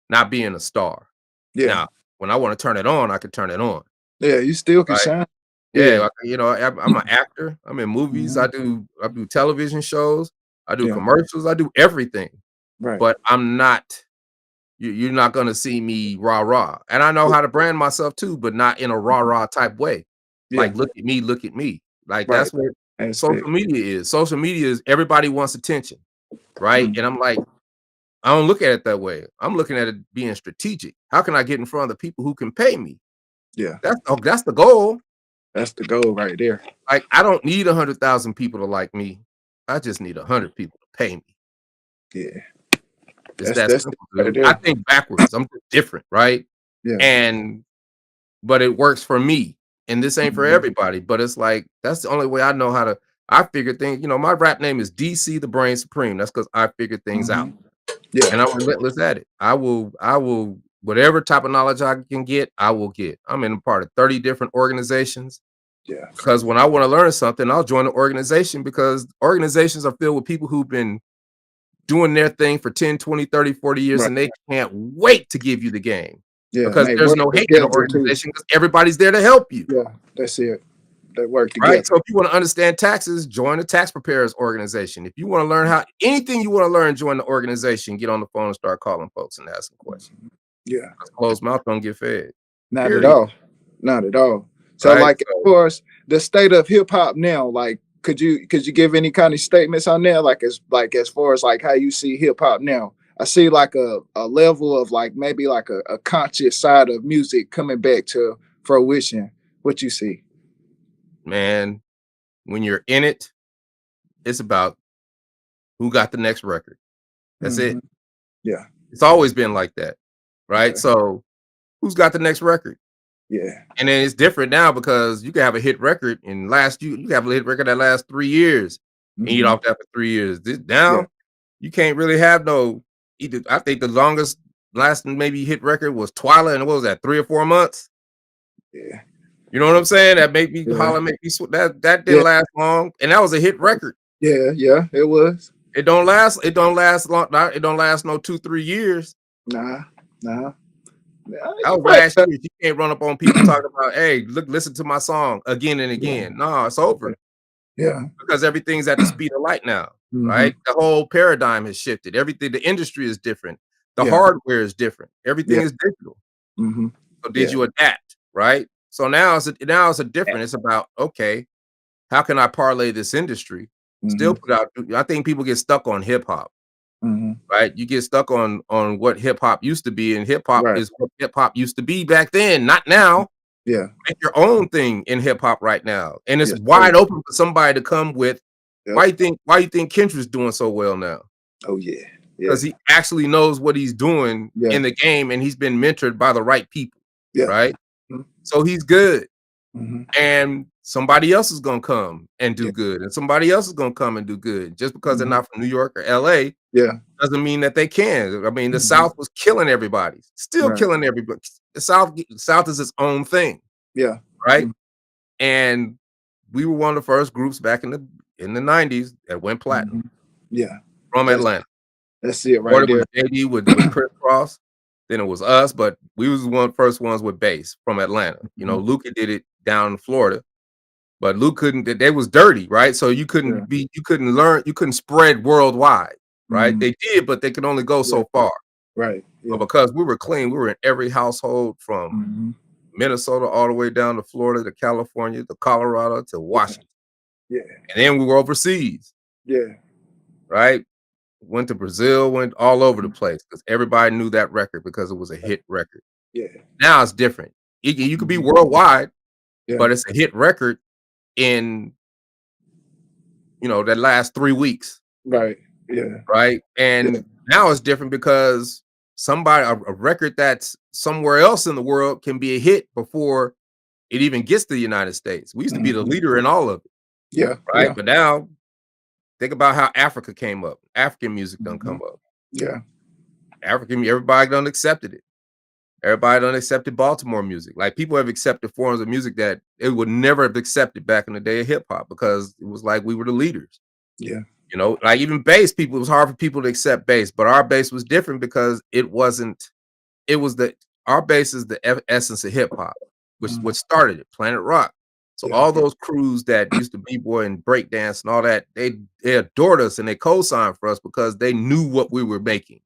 not being a star. Yeah. Now, when I want to turn it on, I can turn it on. Yeah. You still can Right? shine. Yeah, Yeah. I'm an actor. I'm in movies. Mhm. I do television shows. I do Yeah. commercials. I do everything. Right. But I'm not. You're not gonna see me rah rah. And I know Yeah. how to brand myself too, but not in a rah Mhm. rah type way. Yeah. Like, look at me, look at me. Like Right. that's what social Aspect. media is. Social media is everybody wants attention, right? Mhm. And I'm like, I don't look at it that way. I'm looking at it being strategic. How can I get in front of the people who can pay me? Yeah. That's the goal. That's the goal right there. Like, I don't need 100,000 people to like me. I just need 100 people to pay me. Yeah. It's that That's it simple, right dude. I there. think backwards. I'm just different, right? Yeah. And but it works for me. And this ain't for Mhm. everybody. But it's like that's the only way I know how to. I figure things. My rap name is DC the Brain Supreme. That's because I figure things out, Mhm. Yeah. and I'm relentless at it. I will whatever type of knowledge I can get, I will get. I'm in a part of 30 different organizations. Yeah. Because when I want to learn something, I'll join an organization because organizations are filled with people who've been doing their thing for 10, 20, 30, 40 years, Right. and they can't wait to give you the game Yeah. And because they there's work no hate in the together too. organization because everybody's there to help you. Yeah. That's it. They work Right. together. So if you want to understand taxes, join the tax preparers organization. If you want to learn anything you want to learn, join the organization, get on the phone and start calling folks and asking questions. Mhm. Yeah. Closed mouth don't get fed. Not at Period. all. Not at all. So Right. like as far as the state of hip hop now, like could you give any kind of statements on there? As far as like how you see hip hop now. I see like a level of like maybe like a conscious side of music coming back to fruition. What you see? Man, when you're in it, it's about who got the next record. That's it. Hmm. Yeah. It's always been like that. Right. Okay. So who's got the next record? Yeah. And then it's different now because you can have a hit record and you can have a hit record that lasts 3 years and eat Hmm. off that for 3 years. Yeah. Now you can't really have no either. I think the longest lasting maybe hit record was Twilight, and what was that, 3 or 4 months? Yeah. You know what I'm saying? That make me Yeah. holler, make me that Yeah. didn't last long, and that was a hit record. Yeah. Yeah. It was. It don't last. It don't last long. It don't last no 2, 3 years. Nah. Nah. That was Right. last year. You can't run up on people talking about, hey, look, listen to my song again and Yeah. again. No, it's over. Yeah. Because everything's at the speed of light now, Mm-hmm. right? The whole paradigm has shifted. Everything, the industry is different. The Yeah. hardware is different. Yeah. Everything is digital. Mm-hmm. So did Yeah. you adapt, right? So now it's a different. It's about, okay, how can I parlay this industry? Still Mm-hmm. put out. I think people get stuck on hip hop, Mm-hmm. right? You get stuck on what hip hop used to be, and hip hop Right. is what hip hop used to be back then, not now. Yeah. Make your own thing in hip hop right now, and it's Yes, sir. wide open for somebody to come with. Yep. Why you think Kendrick's doing so well now? Oh yeah. Yeah. Because he actually knows what he's doing Yeah. in the game, and he's been mentored by the right people, Yeah. right? Mm-hmm. So he's good, Mm-hmm. and somebody else is gonna come and do Yeah. good, and somebody else is gonna come and do good. Just because they're Mm-hmm. not from New York or LA Yeah. doesn't mean that they can. I mean, the Mm-hmm. South was killing everybody, still Right. killing everybody. The South is its own thing, Yeah. right? Mm-hmm. And we were one of the first groups back in the 90s that went platinum Yeah. from That's Atlanta. that's it Or right it was there. JD with Chris Cross, then it was us, but we was the first ones with bass from Atlanta. Mhm. Luca did it down in Florida, but Luke couldn't. They was dirty, right? So Yeah. you couldn't learn, you couldn't spread worldwide, right? Mhm. They did, but they could only go Yeah. so far. Right. But Yeah. because we were clean, we were in every household from Mhm. Minnesota all the way down to Florida to California to Colorado to Yeah. Washington. Yeah. And then we were overseas, Yeah. right? Went to Brazil, went all over the place because everybody knew that record because it was a hit record. Yeah. Now it's different. You could be Mhm. worldwide, Yeah. but it's a hit record in that last 3 weeks, Right. Yeah. right? Yeah. And now it's different because a record that's somewhere else in the world can be a hit before it even gets to the United States. We used to be the Mhm. leader in all of it, Yeah. right? Yeah. But now think about how Africa came up. African music done come Mhm. up. Yeah. Everybody done accepted it. Everybody done accepted Baltimore music. Like people have accepted forms of music that it would never have accepted back in the day of hip hop because it was like we were the leaders. Yeah. Like even bass people, it was hard for people to accept bass, but our bass was different because it was our bass is the essence of hip hop, which is Mhm. what started it, Planet Rock. So Yeah. all those crews that used to b-boy and breakdance and all that, they adored us and they co-signed for us because they knew what we were making.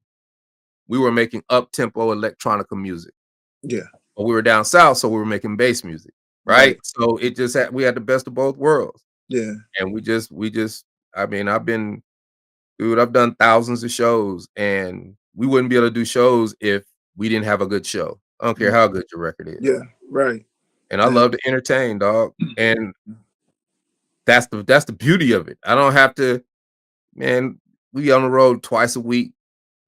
We were making up-tempo electronica music. Yeah. But we were down south, so we were making bass music, Right. right? So it just we had the best of both worlds. Yeah. And we just I mean, I've done thousands of shows and we wouldn't be able to do shows if we didn't have a good show. I don't care Mm. how good your record is. Yeah. Right. And I Yeah. love to entertain, dog. And that's the beauty of it. I don't have to, man, we on the road twice a week,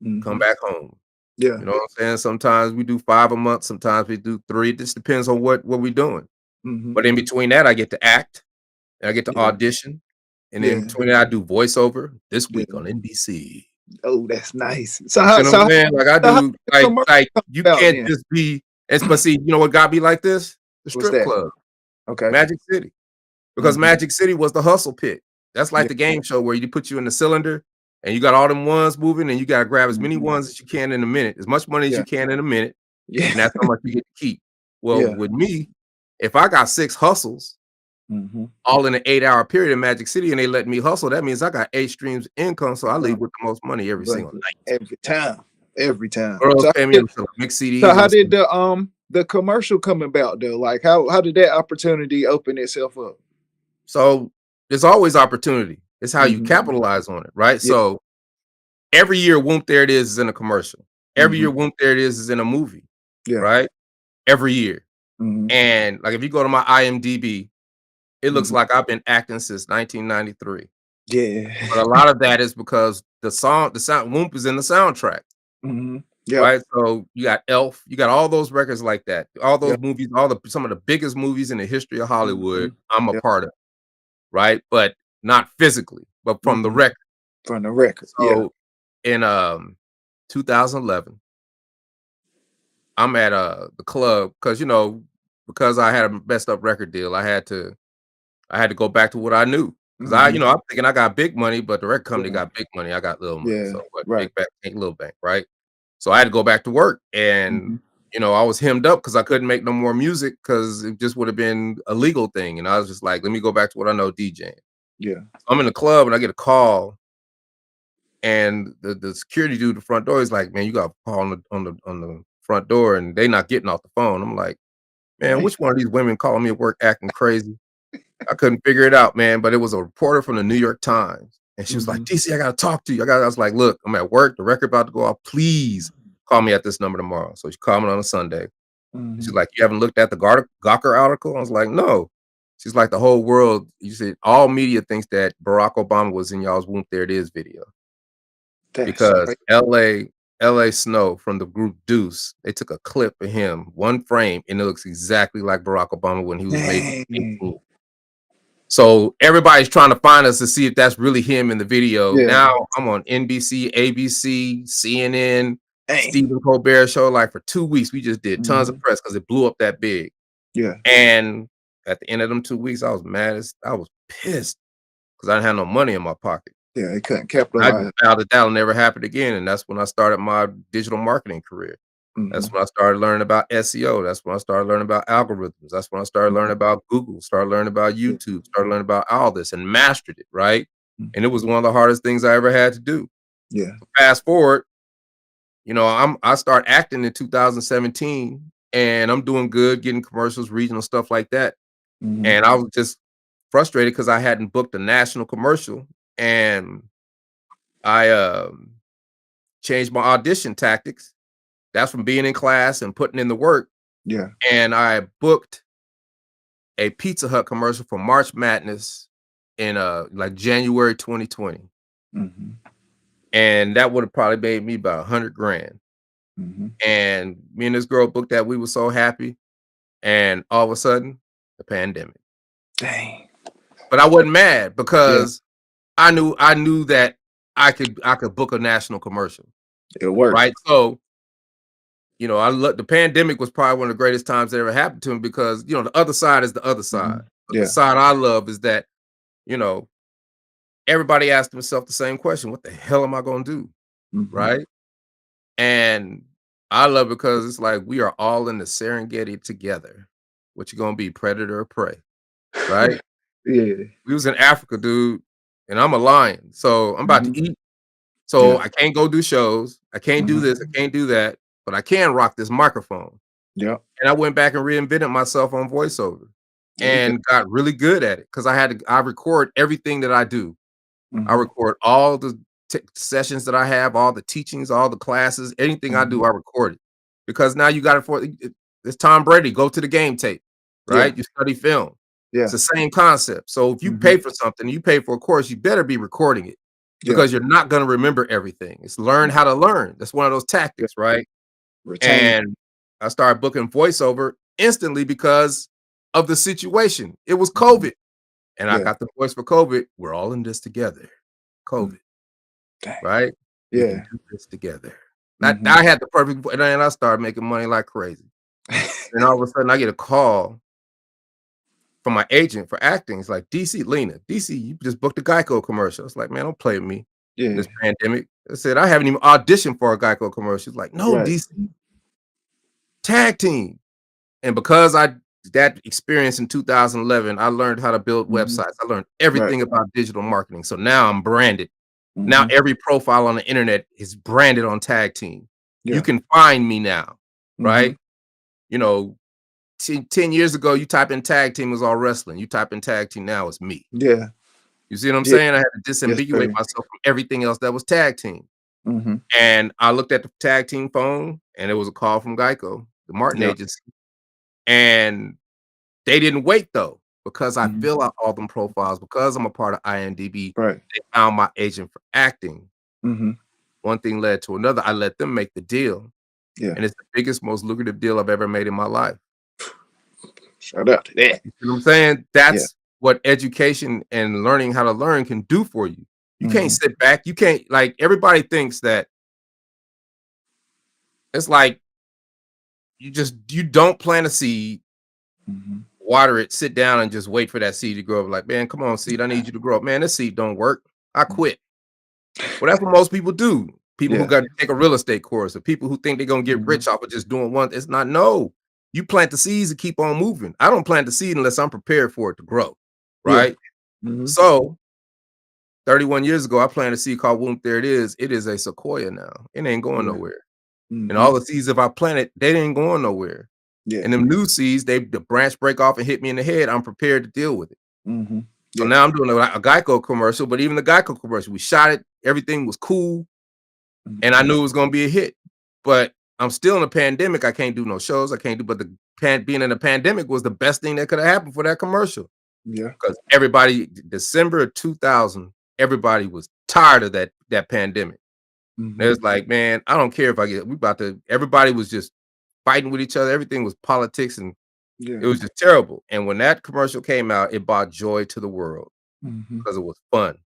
come Mhm. back home. Yeah. You know what I'm saying? Sometimes we do 5 a month, sometimes we do 3. It just depends on what we're doing. Mhm. But in between that, I get to act, and I get to Yeah. audition, and then in Yeah. between that, I do voiceover this Yeah. week on NBC. Oh, that's nice. So You see how what I'm so saying? Like I so how do, did the commercial like come you about can't then? just be. But see, you know what got me like this? The What's strip that? club, Okay. Magic City, because Mhm. Magic City was the hustle pit. That's like Yeah. the game show where you put you in the cylinder and you got all them ones moving, and you got to grab as many Mhm. ones as you can in a minute, as much money as Yeah. you can in a minute, Yeah. and that's how much you get to keep. Well, Yeah. with me, if I got 6 hustles Mhm. all in an 8-hour period in Magic City and they let me hustle, that means I got 8 streams of income, so I leave with the most money every But single night. every time. Every time. Girls pay me, I'm selling mix So CDs, how I'm did selling. the commercial come about though? Like how did that opportunity open itself up? So there's always opportunity. It's how you Mhm. capitalize on it, right? Yeah. So every year, Whoomp There It is in a commercial. Every Mhm. year, Whoomp There It is in a movie, Yeah. right? Every year. Mhm. And like if you go to my IMDb, it looks Mhm. like I've been acting since 1993. Yeah. But a lot of that is because the sound Whoomp is in the soundtrack. Mhm. Yep. Right, so you got Elf, you got all those records like that, all those Yep. movies, some of the biggest movies in the history of Hollywood, Mhm. I'm a Yep. part of, right? But not physically, but from the Mhm. record. From the record. Yeah. So in 2011, I'm at the club because because I had a messed up record deal, I had to go back to what I knew because Mhm. I'm thinking I got big money, but the record company Yeah. got big money, I got little money. Yeah. So what? Right. Big bank ain't little bank, right? So I had to go back to work, and Mhm. you know, I was hemmed up because I couldn't make no more music because it just would have been a legal thing. And I was just like, let me go back to what I know, DJing. Yeah. I'm in the club and I get a call, and the security dude at the front door is like, man, you got a call on the front door, and they not getting off the phone. I'm like, man, Dang. which one of these women calling me at work acting crazy? I couldn't figure it out, man. But it was a reporter from the New York Times. And she was like, DC, I gotta talk to you. I was like, look, I'm at work, the record about to go off. Please call me at this number tomorrow. So she called me on a Sunday. She's like, you haven't looked at the Gawker article? I was like, no. She's like, the whole world, you said all media thinks that Barack Obama was in y'all's Whoomp There It Is video. That's Because crazy. LA Snow from the group Deuce, they took a clip of him, one frame, and it looks exactly like Barack Obama when he was maybe Dang. 18. So everybody's trying to find us to see if that's really him in the video. Yeah. Now I'm on NBC, ABC, CNN, Dang. Stephen Colbert show. Like for 2 weeks, we just did tons of press because it blew up that big. Yeah. And at the end of them 2 weeks, I was mad as I was pissed because I didn't have no money in my pocket. Yeah, they couldn't I capitalize. just vowed that that'll never happen again. And that's when I started my digital marketing career. That's when I started learning about SEO. That's when I started learning about algorithms. That's when I started learning about Google, started learning about YouTube, started learning about all this and mastered it, right? And it was one of the hardest things I ever had to do. Yeah. So fast forward, you know, I started acting in 2017 and I'm doing good, getting commercials, regional stuff like that. And I was just frustrated because I hadn't booked a national commercial, and I changed my audition tactics. That's from being in class and putting in the work. Yeah. And I booked a Pizza Hut commercial for March Madness in like January 2020. And that would have probably made me about 100 grand. And me and this girl booked that. We were so happy. And all of a sudden, the pandemic. Dang. But I wasn't mad Yeah. because I knew that I could book a national commercial. It worked. Right. So, you know, the pandemic was probably one of the greatest times that ever happened to him because, you know, the other side is the other side. But the side I love is that, you know, everybody asked himself the same question: what the hell am I gonna do? Right. And I love it because it's like we are all in the Serengeti together. What you gonna be, predator or prey? Right? Yeah. We was in Africa, dude, and I'm a lion. So I'm about to eat. So Yeah. I can't go do shows. I can't do this. I can't do that. But I can rock this microphone. Yeah. And I went back and reinvented myself on voiceover and got really good at it because I record everything that I do. I record all the sessions that I have, all the teachings, all the classes, anything I do, I record it. Because now you got it it's Tom Brady, go to the game tape, right? You study film. Yeah. It's the same concept. So if you pay for something, you pay for a course, you better be recording it because you're not going to remember everything. It's learn how to learn. That's one of those tactics, right? Retain. And I started booking voiceover instantly because of the situation. It was COVID. And I got the voice for COVID. We're all in this together. COVID. Right? We can do this together. I had the perfect, and then I started making money like crazy. And all of a sudden I get a call from my agent for acting. It's like, Lena, DC, you just booked a Geico commercial. It's like, man, don't play with me. Yeah. This pandemic. I said, I haven't even auditioned for a Geico commercial. It's like, no, DC, tag team. And because that experience in 2011, I learned how to build websites. I learned everything about digital marketing. So now I'm branded. Now every profile on the internet is branded on Tag Team. You can find me now, right? You know, 10 years ago, you type in Tag Team, it was all wrestling. You type in Tag Team now, it's me. Yeah. You see what I'm saying? I had to disambiguate myself from everything else that was Tag Team. And I looked at the Tag Team phone, and it was a call from Geico, the Martin agency. And they didn't wait though, because I fill out all them profiles, because I'm a part of IMDb. They found my agent for acting. One thing led to another. I let them make the deal. And it's the biggest, most lucrative deal I've ever made in my life. Shout out to that. You know what I'm saying? That's what education and learning how to learn can do for you. You can't sit back. You can't, like, everybody thinks that it's like you don't plant a seed, water it, sit down and just wait for that seed to grow up. Like, man, come on, seed, I need you to grow up. Man, this seed don't work. I quit. Well, that's what most people do. People who got to take a real estate course, or people who think they're gonna get rich off of just doing one. It's not. No, you plant the seeds and keep on moving. I don't plant the seed unless I'm prepared for it to grow. Right. So 31 years ago, I planted a seed called Whoomp There It Is. It is a sequoia now. It ain't going nowhere. And all the seeds that I planted, they ain't going nowhere. And them new seeds, the branch break off and hit me in the head. I'm prepared to deal with it. So now I'm doing a Geico commercial, but even the Geico commercial, we shot it. Everything was cool. And I knew it was going to be a hit. But I'm still in a pandemic. I can't do no shows. I can't do, but being in a pandemic was the best thing that could have happened for that commercial. Because everybody, December of 2000, everybody was tired of that pandemic. It was like, man, I don't care if everybody was just fighting with each other. Everything was politics, and it was just terrible. And when that commercial came out, it brought joy to the world because it was fun.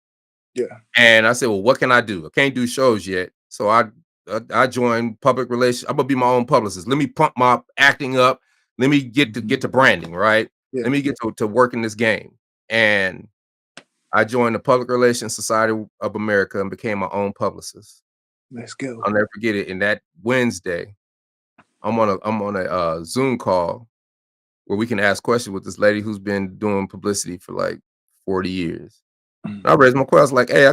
And I said, well, what can I do? I can't do shows yet. So I joined public relations. I'm gonna be my own publicist. Let me pump my acting up. Let me get to branding, right? Let me get to work in this game. And I joined the Public Relations Society of America and became my own publicist. Let's go. I'll never forget it. And that Wednesday, I'm on a Zoom call where we can ask questions with this lady who's been doing publicity for like 40 years. I raised my question. I was like, hey,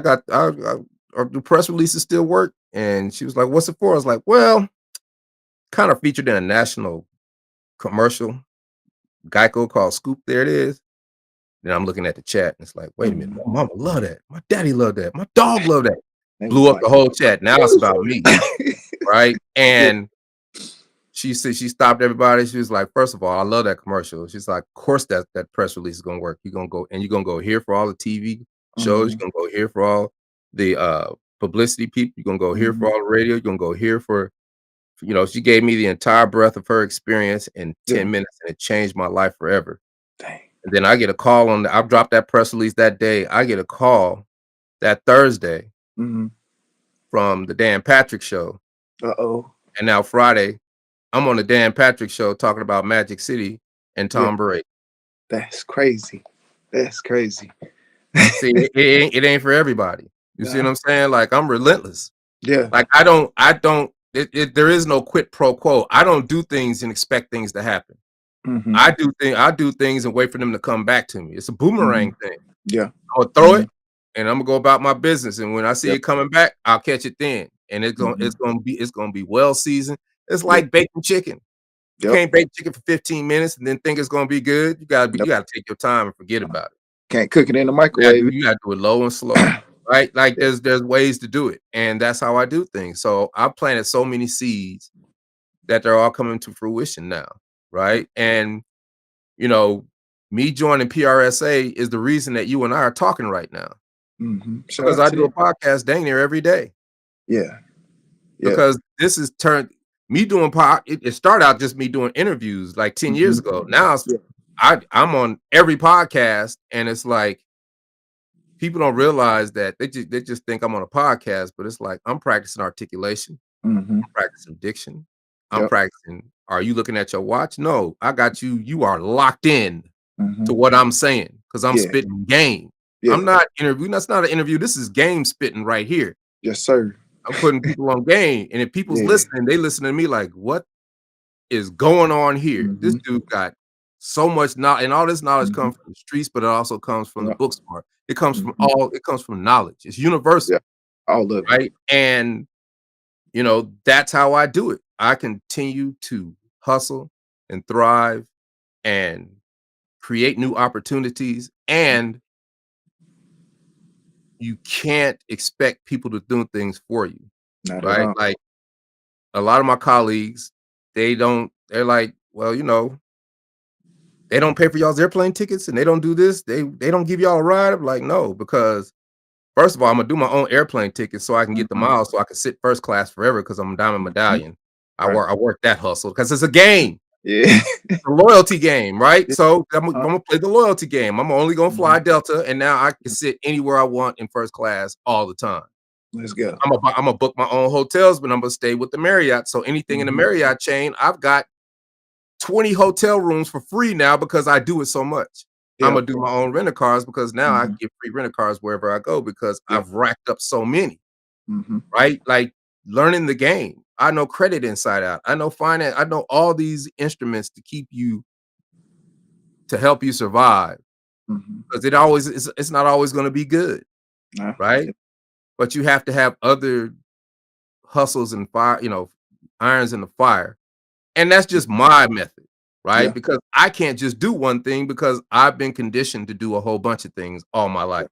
do press releases still work? And she was like, what's it for? I was like, well, kind of featured in a national commercial, Geico called Scoop There It Is. Then I'm looking at the chat and it's like, wait a minute, my mama love that. My daddy love that. My dog love that. Blew up the whole chat. Now it's about me. Right. And she said, she stopped everybody. She was like, first of all, I love that commercial. She's like, of course that press release is gonna work. You're gonna go here for all the TV shows, you're gonna go here for all the publicity people, you're gonna go here for all the radio, you're gonna go here for she gave me the entire breadth of her experience in 10 minutes, and it changed my life forever. Dang. And then I get a call I dropped that press release that day. I get a call that Thursday from the Dan Patrick Show. And now Friday, I'm on the Dan Patrick Show talking about Magic City and Tom Brady. That's crazy. That's crazy. See, it ain't for everybody. You see what I'm saying? Like, I'm relentless. Yeah. Like, there is no quid pro quo. I don't do things and expect things to happen. I do things and wait for them to come back to me. It's a boomerang thing. Yeah. I'll throw it and I'm gonna go about my business. And when I see it coming back, I'll catch it then. And it's gonna be well seasoned. It's like baking chicken. You can't bake chicken for 15 minutes and then think it's gonna be good. You gotta take your time and forget about it. Can't cook it in the microwave. You gotta do it low and slow. Right? Like there's ways to do it. And that's how I do things. So I planted so many seeds that they're all coming to fruition now. Right. And me joining PRSA is the reason that you and I are talking right now. Because I do a podcast dang near every day. Yeah. Because this is me doing it started out just me doing interviews like 10 years ago. Now I'm on every podcast, and it's like people don't realize that they just think I'm on a podcast, but it's like I'm practicing articulation, I'm practicing diction, I'm practicing. Are you looking at your watch? No, I got you. You are locked in to what I'm saying because I'm spitting game. I'm not interviewing. That's not an interview. This is game spitting right here. Yes, sir. I'm putting people on game. And if people's listening, they listen to me like, what is going on here? This dude got so much knowledge, and all this knowledge comes from the streets, but it also comes from the book smart. It comes from it comes from knowledge. It's universal. All of it. Right. And that's how I do it. I continue to hustle and thrive and create new opportunities. And you can't expect people to do things for you. Right. Like a lot of my colleagues, they're like, well, they don't pay for y'all's airplane tickets and they don't do this. They don't give y'all a ride. I'm like, no, because first of all, I'm gonna do my own airplane ticket so I can get the miles so I can sit first class forever because I'm a diamond medallion. I work that hustle because it's a game. Yeah. It's a loyalty game, right? So I'm gonna play the loyalty game. I'm only gonna fly Delta, and now I can sit anywhere I want in first class all the time. Let's go. I'm gonna book my own hotels, but I'm gonna stay with the Marriott. So anything in the Marriott chain, I've got 20 hotel rooms for free now because I do it so much. I'm gonna do my own rental cars because now I get free rental cars wherever I go because I've racked up so many. Right? Like learning the game. I know credit inside out. I know finance. I know all these instruments to keep you to help you survive because it's not always going to be good, Nah, right? But you have to have other hustles and fire, irons in the fire. And that's just my method, right? yeah. Because I can't just do one thing because I've been conditioned to do a whole bunch of things all my life.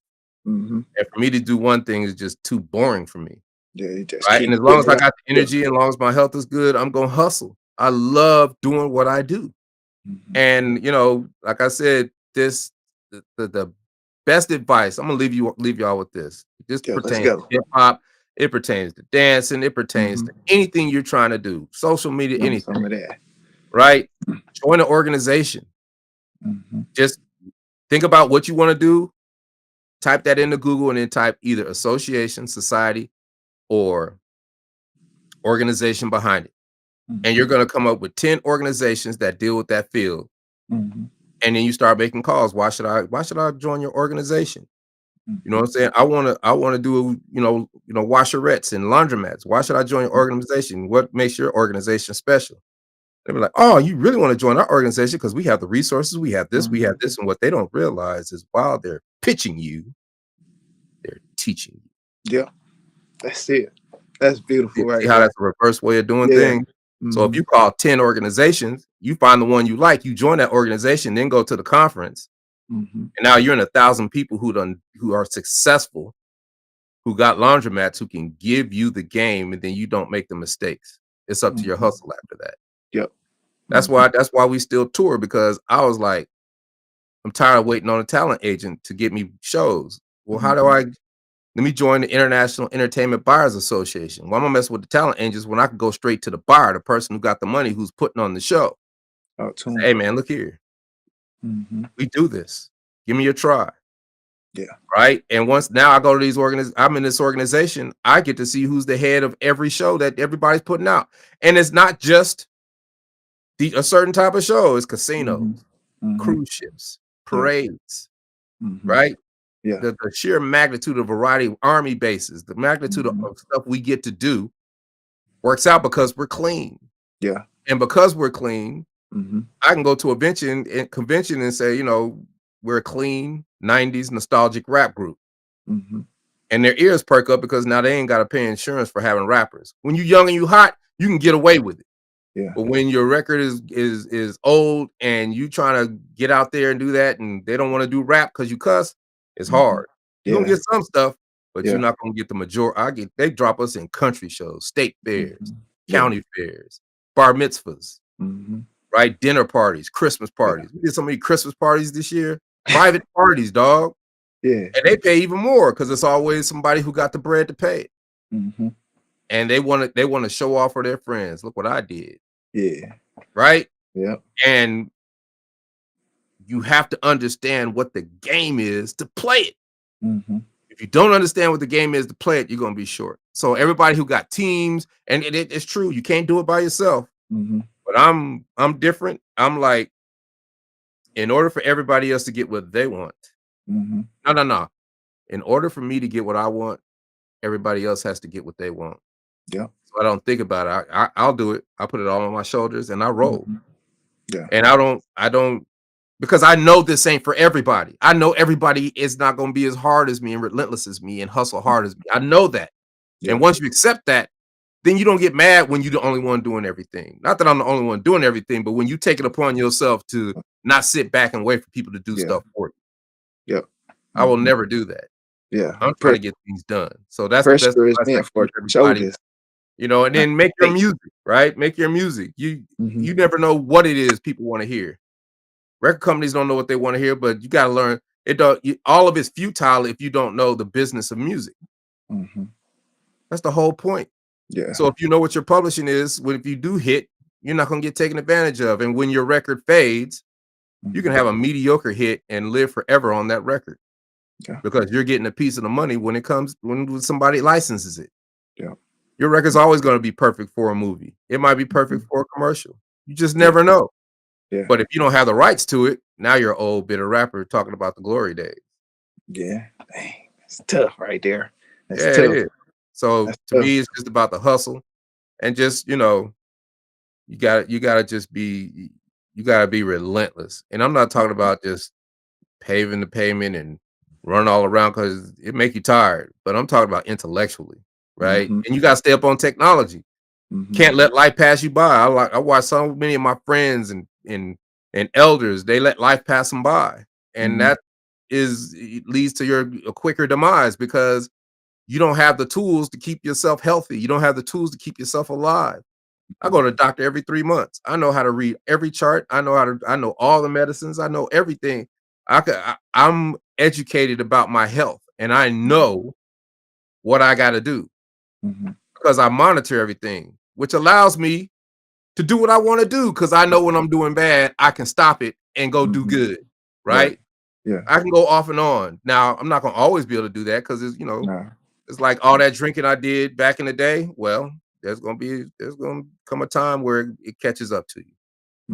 Mm-hmm. And for me to do one thing is just too boring for me, Yeah, you just right? keep And as long putting as it I out. got the Yeah. energy, and as long as my health is good, I'm gonna hustle. I love doing what I do. Mm-hmm. And like I said, the best advice, I'm gonna leave y'all with this. This Yeah, let's pertains to go. hip hop, it pertains to dancing, it pertains Mm-hmm. to anything you're trying to do, social media, Some anything, of that. right? Join an organization. Mm-hmm. Just think about what you want to do, type that into Google, and then type either association, society, or organization behind it. And Mm-hmm. you're going to come up with 10 organizations that deal with that field. Mm-hmm. And then you start making calls. Why should I join your organization? You know Mm-hmm. what I'm saying? I want to do, washerettes and laundromats. Why should I join your organization? What makes your organization special? They be like, "Oh, you really want to join our organization because we have the resources, we have this, we have Mm-hmm. this." And what they don't realize is while they're pitching you, they're teaching you. Yeah, that's it. That's See beautiful see right how there. that's a reverse way of doing Yeah. things? So if Mm-hmm. you call 10 organizations, you find the one you like, you join that organization, then go to the conference, Mm-hmm. and now you're in 1,000 people who are successful, who got laundromats, who can give you the game, and then you don't make the mistakes. It's up to your Mm-hmm. hustle after that. Yep. That's Mm-hmm. why we still tour, because I was like, I'm tired of waiting on a talent agent to get me shows. Well, how do Mm-hmm. I let me join the International Entertainment Buyers Association? Why am I messing with the talent agents when I could go straight to the buyer, the person who got the money, who's putting on the show? Out to Say, 'em. hey man, look here. Mm-hmm. We do this. Give me a try. Yeah. Right. And once now I go to these I'm in this organization, I get to see who's the head of every show that everybody's putting out. And it's not just a certain type of show, it's casinos, Mm-hmm. Mm-hmm. cruise ships, Yeah. parades, Mm-hmm. right? Yeah. The sheer magnitude of variety of army bases, the magnitude Mm-hmm. of stuff we get to do works out because we're clean. Yeah. And because we're clean, Mm-hmm. I can go to a convention and say, we're a clean 90s nostalgic rap group. Mm-hmm. And their ears perk up because now they ain't got to pay insurance for having rappers. When you young and you hot, you can get away with it. Yeah. But when your record is old and you trying to get out there and do that, and they don't want to do rap because you cuss, it's Mm-hmm. hard. You're gonna Yeah. get some stuff, but you're Yeah. not gonna get the majority. They drop us in country shows, state fairs, Mm-hmm. Yeah. county fairs, bar mitzvahs, Mm-hmm. right? Dinner parties, Christmas Yeah. parties. We did so many Christmas parties this year. Private parties, dog. Yeah. And they pay even more because it's always somebody who got the bread to pay it. Mm-hmm. And they want to show off for their friends. Look what I did. Yeah. Right. Yeah. And you have to understand what the game is to play it. Mm-hmm. If you don't understand what the game is to play it, you're going to be short. So everybody who got teams, and it's true, you can't do it by yourself. Mm-hmm. But I'm different. I'm like, in order for everybody else to get what they want, Mm-hmm. no. In order for me to get what I want, everybody else has to get what they want. Yeah. So I don't think about it. I'll do it. I put it all on my shoulders and I roll. Mm-hmm. Yeah. And I don't because I know this ain't for everybody. I know everybody is not going to be as hard as me and relentless as me and hustle hard as me. I know that. Yeah. And once you accept that, then you don't get mad when you're the only one doing everything. Not that I'm the only one doing everything, but when you take it upon yourself to not sit back and wait for people to do Yeah. stuff for you. Yeah. I will Mm-hmm. never do that. Yeah. I'm trying to get things done. So that's the Pressure is advice I meant give for everybody. shoulders. And then make your music, right? Make your music. Mm-hmm. You never know what it is people want to hear. Record companies don't know what they want to hear, but you got to learn it. All of it's futile if you don't know the business of music. Mm-hmm. That's the whole point. Yeah. So if you know what your publishing is, if you do hit, you're not going to get taken advantage of. And when your record fades, you can Mm-hmm. have a mediocre hit and live forever on that record Yeah. because you're getting a piece of the money when somebody licenses it. Yeah. Your record's always going to be perfect for a movie. It might be perfect Mm-hmm. for a commercial. You just Yeah. never know. Yeah. But if you don't have the rights to it, now you're an old bitter rapper talking about the glory days. Yeah. Dang. It's tough right there. That's Yeah, it tough. is. So That's to tough. me, it's just about the hustle and just, you gotta just be you gotta be relentless. And I'm not talking about just paving the pavement and run all around because it make you tired. But I'm talking about intellectually, right? Mm-hmm. And you gotta stay up on technology. Mm-hmm. Can't let life pass you by. I watch so many of my friends and elders, they let life pass them by. And Mm-hmm. that is it leads to your a quicker demise because you don't have the tools to keep yourself healthy. You don't have the tools to keep yourself alive. I go to the doctor every 3 months. I know how to read every chart. I know all the medicines. I know everything. I'm educated about my health and I know what I got to do Mm-hmm. because I monitor everything, which allows me to do what I want to do because I know when I'm doing bad, I can stop it and go do Mm-hmm. good, Right. right? Yeah. I can go off and on. Now, I'm not going to always be able to do that because Nah. it's like all that drinking I did back in the day. Well, there's gonna come a time where it catches up to you.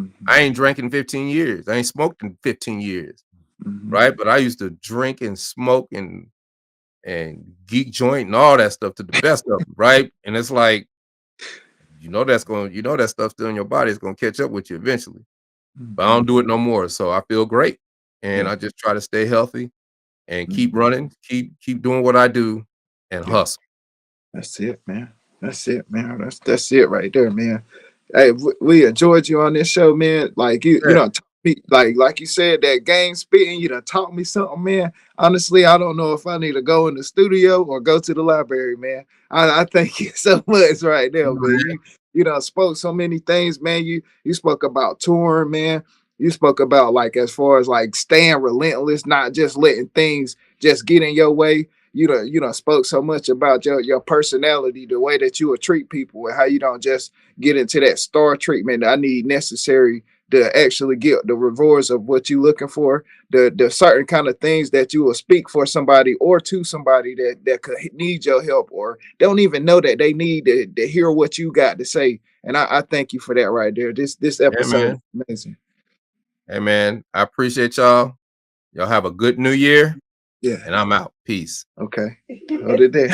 Mm-hmm. I ain't drank in 15 years. I ain't smoked in 15 years, Mm-hmm. right? But I used to drink and smoke and geek joint and all that stuff to the best of them, right? And it's like that stuff still in your body is gonna catch up with you eventually. But I Mm-hmm. don't do it no more, so I feel great, and Yeah. I just try to stay healthy and keep Mm-hmm. running, keep doing what I do, and Yeah. hustle. That's it, man. That's it, man. That's it right there, man. Hey, we enjoyed you on this show, man. Like you Yeah, know, taught me, like you said, that game spitting, you done taught me something, man. Honestly, I don't know if I need to go in the studio or go to the library, man. I thank you so much right there, man. You done spoke so many things, man. You spoke about touring, man. You spoke about like as far as like staying relentless, not just letting things just get in your way. You done spoke so much about your personality, the way that you will treat people, and how you don't just get into that star treatment I need necessary to actually get the rewards of what you're looking for. The certain kind of things that you will speak for somebody or to somebody that could need your help or don't even know that they need to hear what you got to say. And I thank you for that right there. This yeah, episode man. is amazing. Hey, man, I appreciate y'all. Y'all have a good new year, Yeah. and I'm out. Peace. Okay. Hold it there.